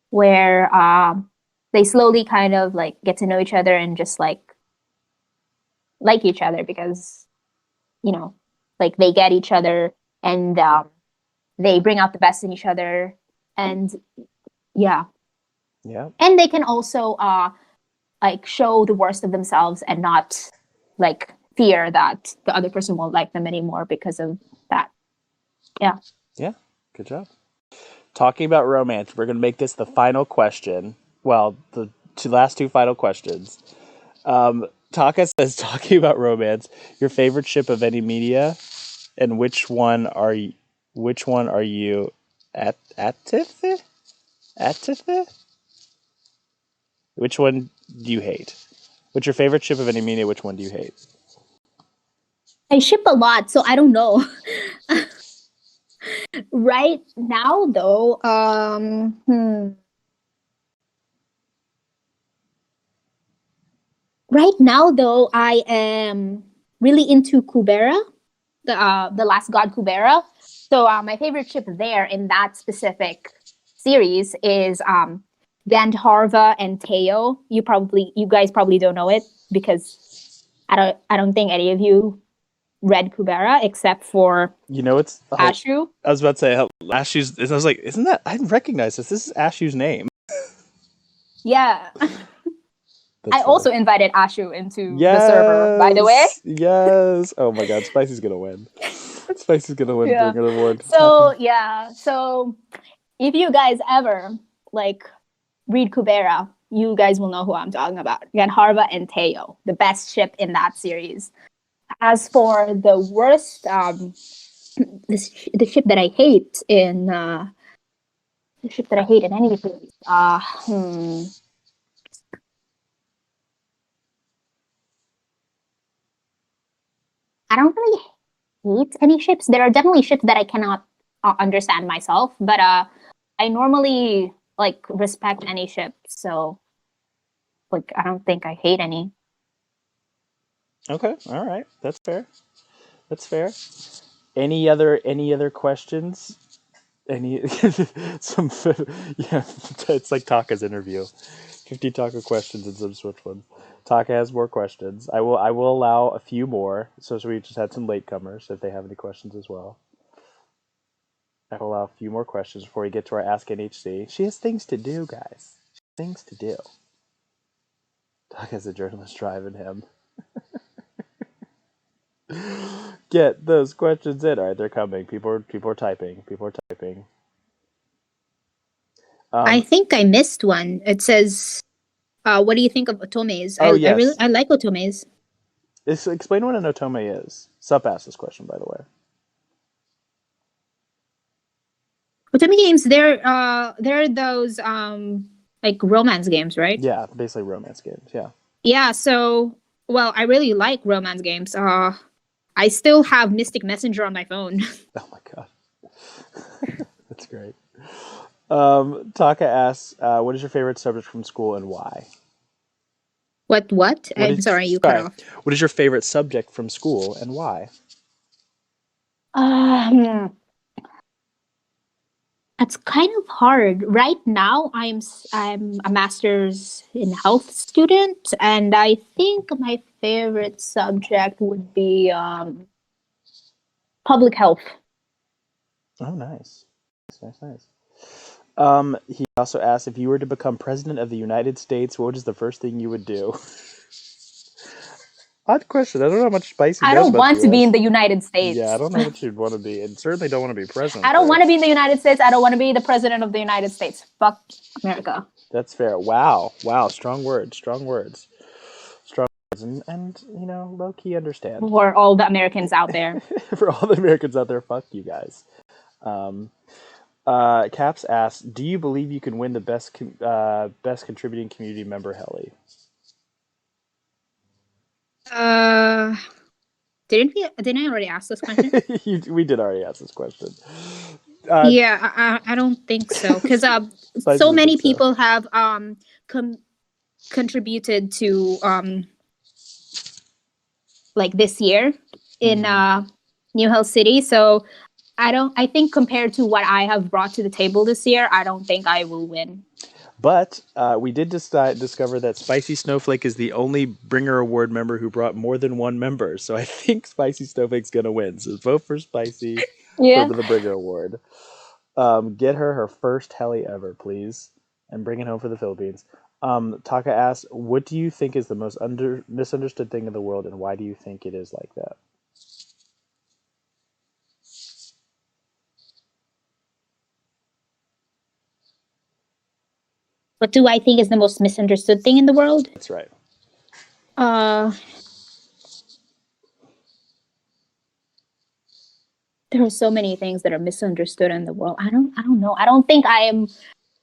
where they slowly kind of like get to know each other and just like each other because, you know, like they get each other and they bring out the best in each other. And yeah. Yeah. And they can also like show the worst of themselves and not like fear that the other person won't like them anymore because of that. Yeah. Yeah. Good job. Talking about romance, we're gonna make this the final question. Well, the last two final questions. Taka says, talking about romance, your favorite ship of any media, and which one are you at Atithe? Which one do you hate? What's your favorite ship of any media? Which one do you hate? I ship a lot, so I don't know. Right now, though, right now though, I am really into Kubera, the last god Kubera. So my favorite ship there in that specific series is Gandharva and Teo. You guys probably don't know it because I don't think any of you read Kubera except for You know, it's Ashu. I was about to say Ashu's. I was like, isn't that? I didn't recognize this. This is Ashu's name. Yeah. That's I funny. also invited Ashu into the server, by the way. Yes, yes. Oh my God, Spicy's gonna win. Spicy's gonna win. Yeah. Bring an award. So yeah. So if you guys ever like read Kubera, you guys will know who I'm talking about. Gandharva and Teo, the best ship in that series. As for the worst, the ship that I hate in the ship that I hate in any series, I don't really hate any ships. There are definitely ships that I cannot understand myself, but I normally like respect any ship, so like I don't think I hate any. Okay, all right, that's fair. That's fair. Any other questions? Any some yeah? It's like Taka's interview. 50 Taka questions and some switch ones. Taka has more questions. I will allow a few more. So we just had some latecomers if they have any questions as well. I will allow a few more questions before we get to our Ask NHC. She has things to do, guys. Things to do. Taka's a journalist driving him. Get those questions in. All right, they're coming. People are typing. People are typing. I Um. think I missed one. It says, "What do you think of otomes?" Oh I really yes. I like otomes. Explain what an otome is. Sup asked this question, by the way. Otome games, they're those like romance games, right? Yeah, basically romance games. Yeah. Yeah. So well, I really like romance games. I still have Mystic Messenger on my phone. Oh my god, that's great. Taka asks, "What is your favorite subject from school and why?" What? What? What I'm is sorry, you cut sorry? off. What is your favorite subject from school and why? Um, It's kind of hard. Right now, I'm a master's in health student, and I think my favorite subject would be public health. Oh, nice, nice, nice. He also asked, if you were to become president of the United States, what is the first thing you would do? Odd question. I don't know how much Spicy I knows don't about the want to be in U.S. the United Yeah, I States. don't know what you'd want to be, and certainly don't want to be I president don't there. want to be in the United States. I don't want to be the president of the United States. Fuck America. That's fair. Wow, wow, strong words, strong words, strong words, and low key understand. For all the Americans out there. For all the Americans out there, fuck you guys. Um, Caps asks, "Do you believe you can win the best contributing community member, Helly?" Uh, didn't I already ask this question? We did already ask this question. Yeah, I don't think so because Spicy so doesn't many think so. people have contributed to like this year in New Hill City. So I think compared to what I have brought to the table this year, I don't think I will win. But we did discover that Spicy Snowflake is the only Bringer Award member who brought more than one member. So I think Spicy Snowflake's going to win. So vote for Spicy for Yeah. the Bringer Award. Get her first heli ever, please, and bring it home for the Philippines. Taka asks, what do you think is the most misunderstood thing in the world, and why do you think it is like that? What do I think is the most misunderstood thing in the world? That's right. Uh, there are so many things that are misunderstood in the world. I don't know. I don't think I am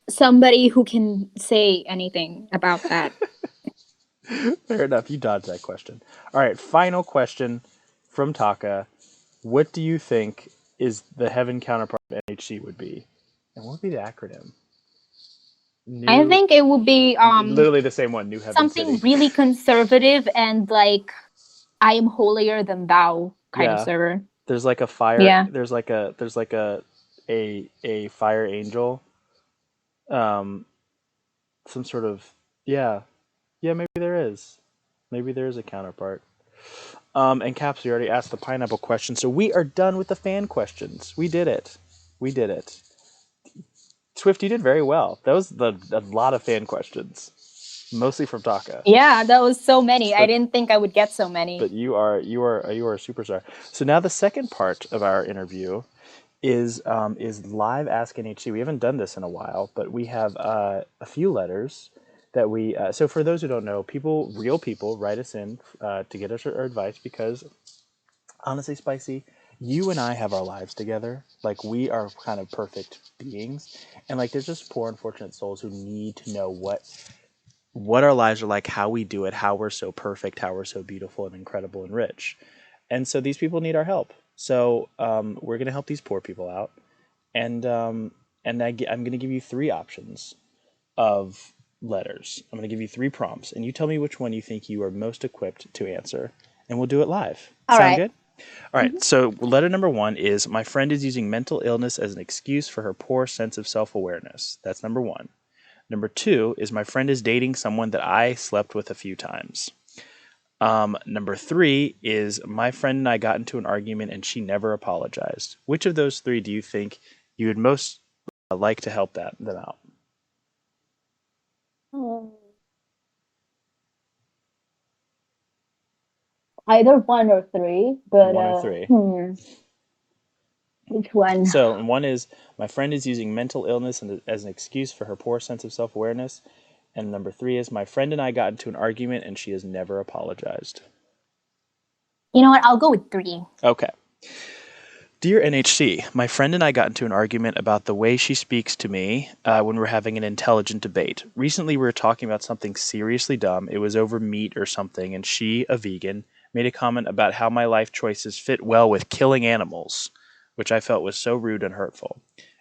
somebody who can say anything about that. Fair enough. You dodged that question. All right. Final question from Taka. What do you think is the heaven counterpart of NHC would be? And what would be the acronym? I New, think it would be literally the same one. New Heaven something City. really conservative and like I am holier than thou kind of Yeah. server. There's like a fire. Yeah. There's like a fire angel. Um, some sort of yeah. Maybe there is. Maybe there is a counterpart. And Caps, you already asked the pineapple question, so we are done with the fan questions. We did it. We did it. Swift, you did very well. That was a lot of fan questions, mostly from Taka. Yeah, that was so many. I But didn't think I would get so many. but you are a superstar. So now the second part of our interview is live Ask NHC. We haven't done this in a while, but we have a few letters that we. So for those who don't know, real people, write us in to get us our advice because honestly, Spicy, you and I have our lives together. Like we are kind of perfect beings, and like there's just poor unfortunate souls who need to know what our lives are like, how we do it, how we're so perfect, how we're so beautiful and incredible and rich. And so these people need our help. So we're going to help these poor people out. And I'm going to give you three options of letters. I'm going to give you three prompts, and you tell me which one you think you are most equipped to answer. And we'll do it live. All Sound right. good? All right. So letter number one is my friend is using mental illness as an excuse for her poor sense of self-awareness. That's number one. Number two is my friend is dating someone that I slept with a few times. Number three is my friend and I got into an argument and she never apologized. Which of those three do you think you would most like to help them out? Either one or three, but One or three. which one? So one is my friend is using mental illness as an excuse for her poor sense of self-awareness. And number three is my friend and I got into an argument and she has never apologized. You know what? I'll go with three. Okay. Dear NHC, my friend and I got into an argument about the way she speaks to me when we're having an intelligent debate. Recently, we were talking about something seriously dumb. It was over meat or something, and she, a vegan, made a comment about how my life choices fit well with killing animals, which I felt was so rude and hurtful.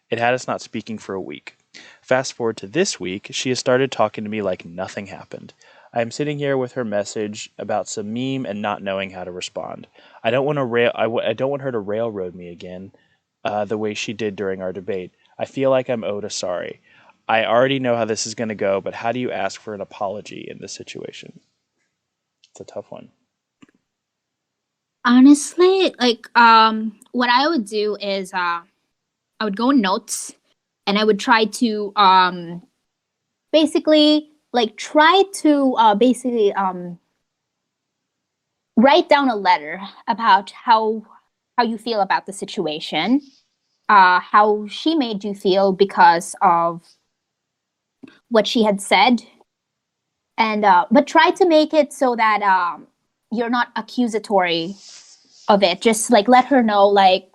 It had us not speaking for a week. Fast forward to this week, she has started talking to me like nothing happened. I am sitting here with her message about some meme and not knowing how to respond. I don't want her to railroad me again, the way she did during our debate. I feel like I'm owed a sorry. I already know how this is going to go, but how do you ask for an apology in this situation? It's a tough one. Honestly, like what I would do is I would go in notes and I would try to basically like try to write down a letter about how you feel about the situation, how she made you feel because of what she had said, and but try to make it so that you're not accusatory of it. Just like let her know, like,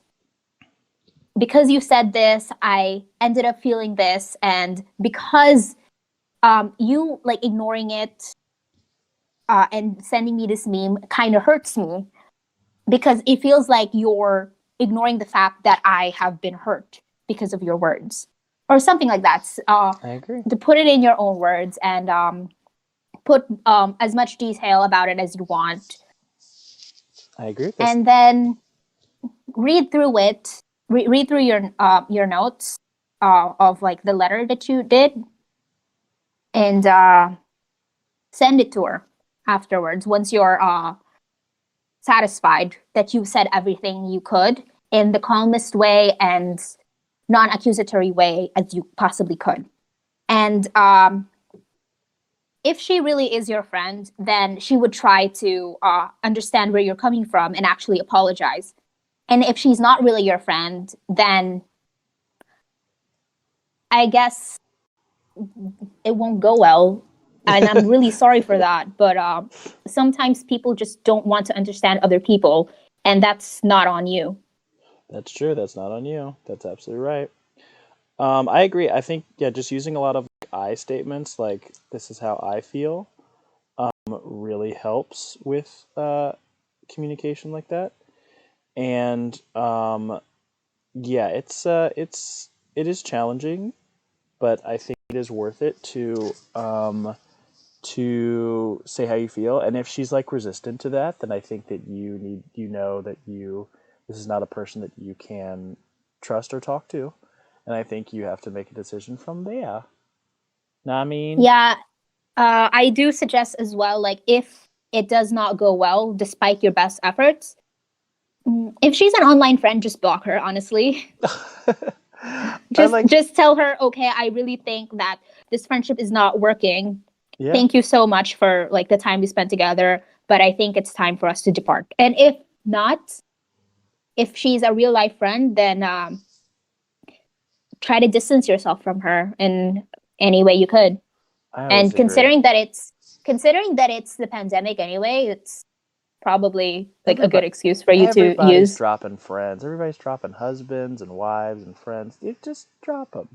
because you said this, I ended up feeling this, and because you like ignoring it and sending me this meme kind of hurts me because it feels like you're ignoring the fact that I have been hurt. because of your words, or something like that. I agree. To put it in your own words and put as much detail about it as you want. I agree with this. And then read through it. Read through your notes of like the letter that you did, and send it to her afterwards once you're satisfied that you said everything you could in the calmest way and non-accusatory way as you possibly could. And if she really is your friend, then she would try to understand where you're coming from and actually apologize. And if she's not really your friend, then I guess it won't go well. And I'm really sorry for that. But sometimes people just don't want to understand other people, and that's not on you. That's true. That's not on you. That's absolutely right. I agree. I think, yeah, just using a lot of like, I statements, like this is how I feel, really helps with communication like that. And yeah, it is challenging, but I think it is worth it to say how you feel. And if she's like resistant to that, then I think that you know that this is not a person that you can trust or talk to, and I think you have to make a decision from there. Know what I mean? Yeah, I do suggest as well, like if it does not go well despite your best efforts, if she's an online friend, just block her, honestly. I like, Just tell her, okay, I really think that this friendship is not working. yeah, Thank you so much for like the time we spent together, but I think it's time for us to depart. And if not, if she's a real life friend, then try to distance yourself from her in any way you could. I always And agree. considering that it's the pandemic anyway, it's probably like a good Everybody, excuse for you to everybody's use. dropping friends. Everybody's dropping husbands and wives and friends. You just drop them.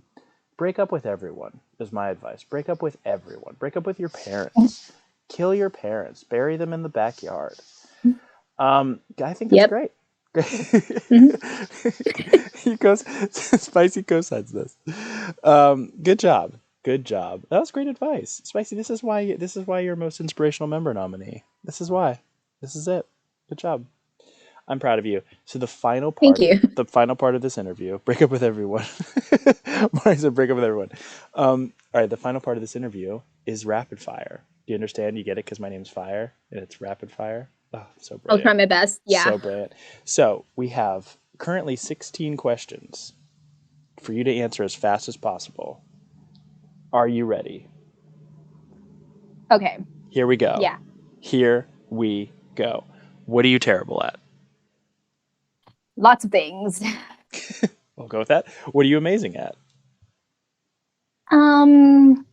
Break up with everyone is my advice. Break up with everyone. Break up with your parents. Kill your parents. Bury them in the backyard. I think that's Yep. great. Mhm. He goes, Spicy co-signs this. Good job. Good job. That was great advice. Spicy, this is why you're most inspirational member nominee. This is why. This is it. Good job. I'm proud of you. So Thank you. the final part of this interview, break up with everyone. Mari said break up with everyone. All right, the final part of this interview is rapid fire. Do you understand? You get it because my name's Fire and it's rapid fire. Oh, so I'll try brilliant. my best. Yeah. So brilliant. So we have currently 16 questions for you to answer as fast as possible. Are you ready? Okay. Here we go. Yeah. Here we go. What are you terrible at? Lots of things. We'll go with that. What are you amazing at? Um,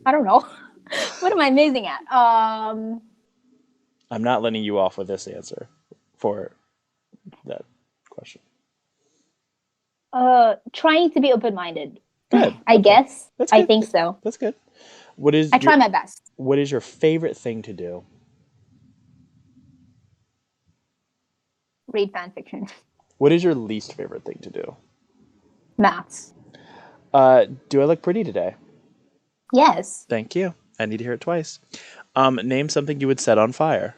I don't know. What am I amazing at? I'm not letting you off with this answer for that question. Trying to be open-minded. Good. I Okay. guess. That's I good. think so. That's good. What is I your try my best. what is your favorite thing to do? Read fan fiction. What is your least favorite thing to do? Maths. Do I look pretty today? Yes. Thank you. I need to hear it twice. Name something you would set on fire.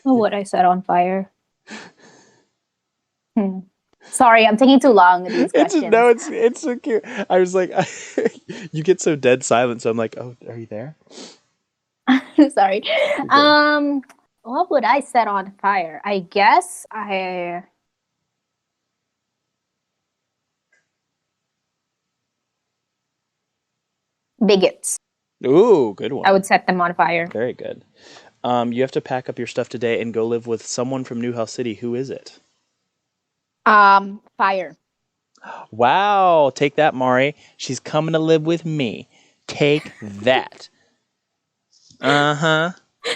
Oh, what I set on fire. Sorry, I'm taking too long with these It's questions. no, it's so cute. I was like, you get so dead silent, so I'm like, oh, are you there? Sorry. You're good. What would I set on fire? I guess I bigots. Ooh, good one. I would set them on fire. Very good. You have to pack up your stuff today and go live with someone from Newhouse City. Who is it? Fire. Wow, take that, Mari. She's coming to live with me. Take that. Uh-huh.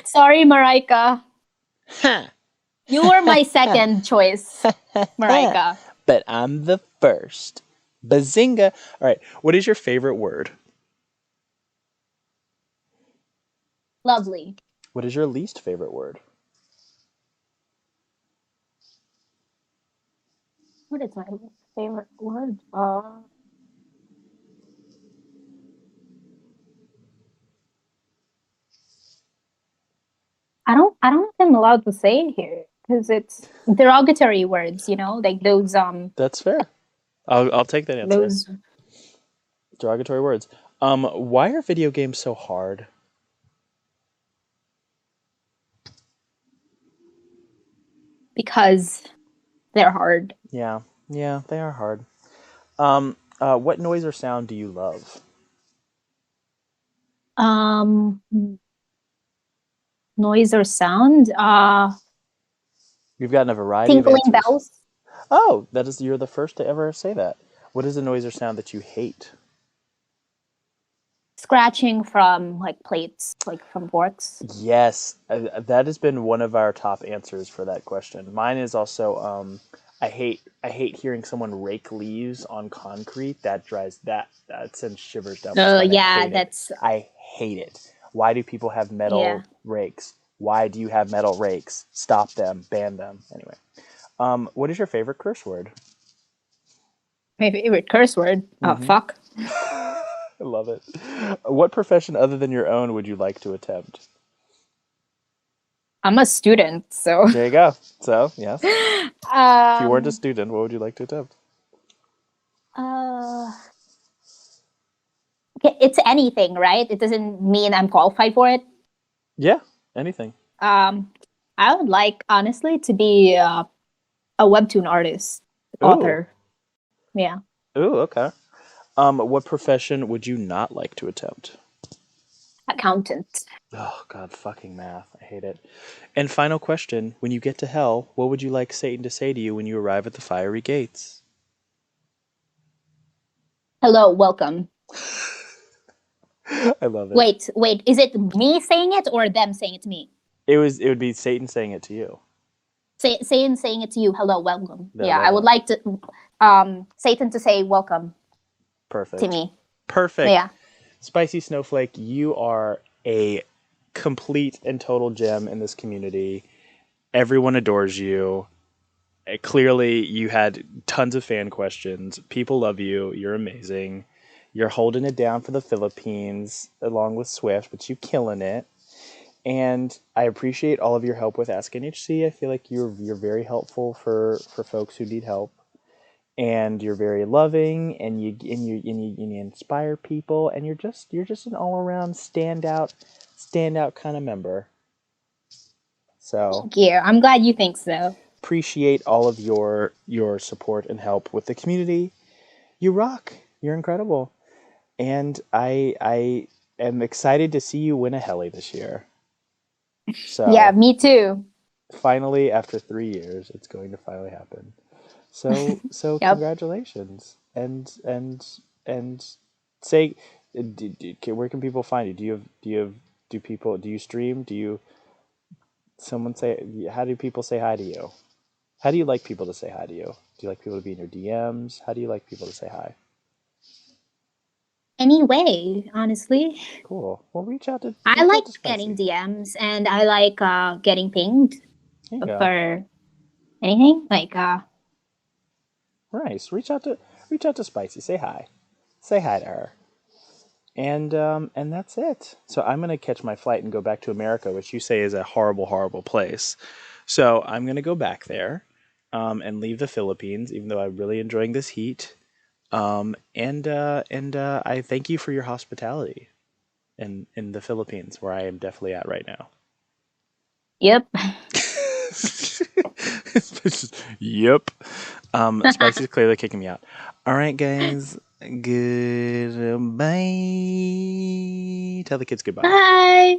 Sorry, Marika. Huh. You were my second choice, Marika. But I'm the first. Bazinga! All right, what is your favorite word? Lovely. What is your least favorite word? What is my favorite word? I don't think I'm allowed to say it here because it's derogatory words, like those That's fair. I'll take that answer. those Derogatory words. Why are video games so hard? because they're hard. Yeah, yeah, they are hard. What noise or sound do you love? Um, Noise or sound? We've gotten a variety of Tinkling answers. bells, Oh, you're the first to ever say that. What is a noise or sound that you hate? scratching from like plates, like from forks. Yes, that has been one of our top answers for that question. Mine is also I hate hearing someone rake leaves on concrete. That sends shivers down my Oh spine. I yeah, hate it. that's I hate it. Why do people have yeah. metal rakes? Why do you have metal rakes? Stop them, ban them. Anyway, what is your favorite curse word? My favorite curse word. Oh Mm-hmm. fuck. I love it. What profession other than your own would you like to attempt? I'm a student, so There you go. So, yes. If you weren't a um student, what would you like to attempt? uh it's anything, right? It doesn't mean I'm qualified for it. Yeah, anything. Um I would like honestly to be a webtoon artist, Ooh. author. Yeah. Ooh, okay. What profession would you not like to attempt? Accountant. Oh, God, fucking math. I hate it. And final question. When you get to hell, what would you like Satan to say to you when you arrive at the fiery gates? Hello, welcome. I love it. Wait, is it me saying it or them saying it to me? It would be Satan saying it to you. Saying it to you. Hello, welcome. I Yeah, I love would it. like to Satan to say welcome to Perfect. me. Perfect. Yeah. SpicySnowflake, you are a complete and total gem in this community. Everyone adores you. Clearly, you had tons of fan questions. People love you. You're amazing. You're holding it down for the Philippines along with Swift, but you killing it. And I appreciate all of your help with Ask NHC. I feel like you're very helpful for folks who need help, and you're very loving, and you inspire people, and you're just an all around standout kind of member. So Thank you. I'm glad you think so. appreciate all of your support and help with the community. You rock. You're incredible, and I am excited to see you win a heli this year. Yeah, So me too. finally, after 3 years, it's going to finally happen. So Yep. congratulations, and say, where can people find you? Do you stream? Do you someone say? How do people say hi to you? How do you like people to say hi to you? Do you like people to be in your DMs? How do you like people to say hi? Anyway, honestly, Cool. Well, I reach like out to getting Spicy. DMs and I like getting pinged There you go. for anything. Like Nice. Reach out to Spicy. Say hi. Say hi to her. And that's it. So I'm gonna catch my flight and go back to America, which you say is a horrible, horrible place. So I'm gonna go back there, and leave the Philippines, even though I'm really enjoying this heat. And I thank you for your hospitality in the Philippines, where I am definitely at right now. yep. Yep. Spicy's clearly kicking me out. All right, guys. Goodbye. Tell the kids goodbye. Bye.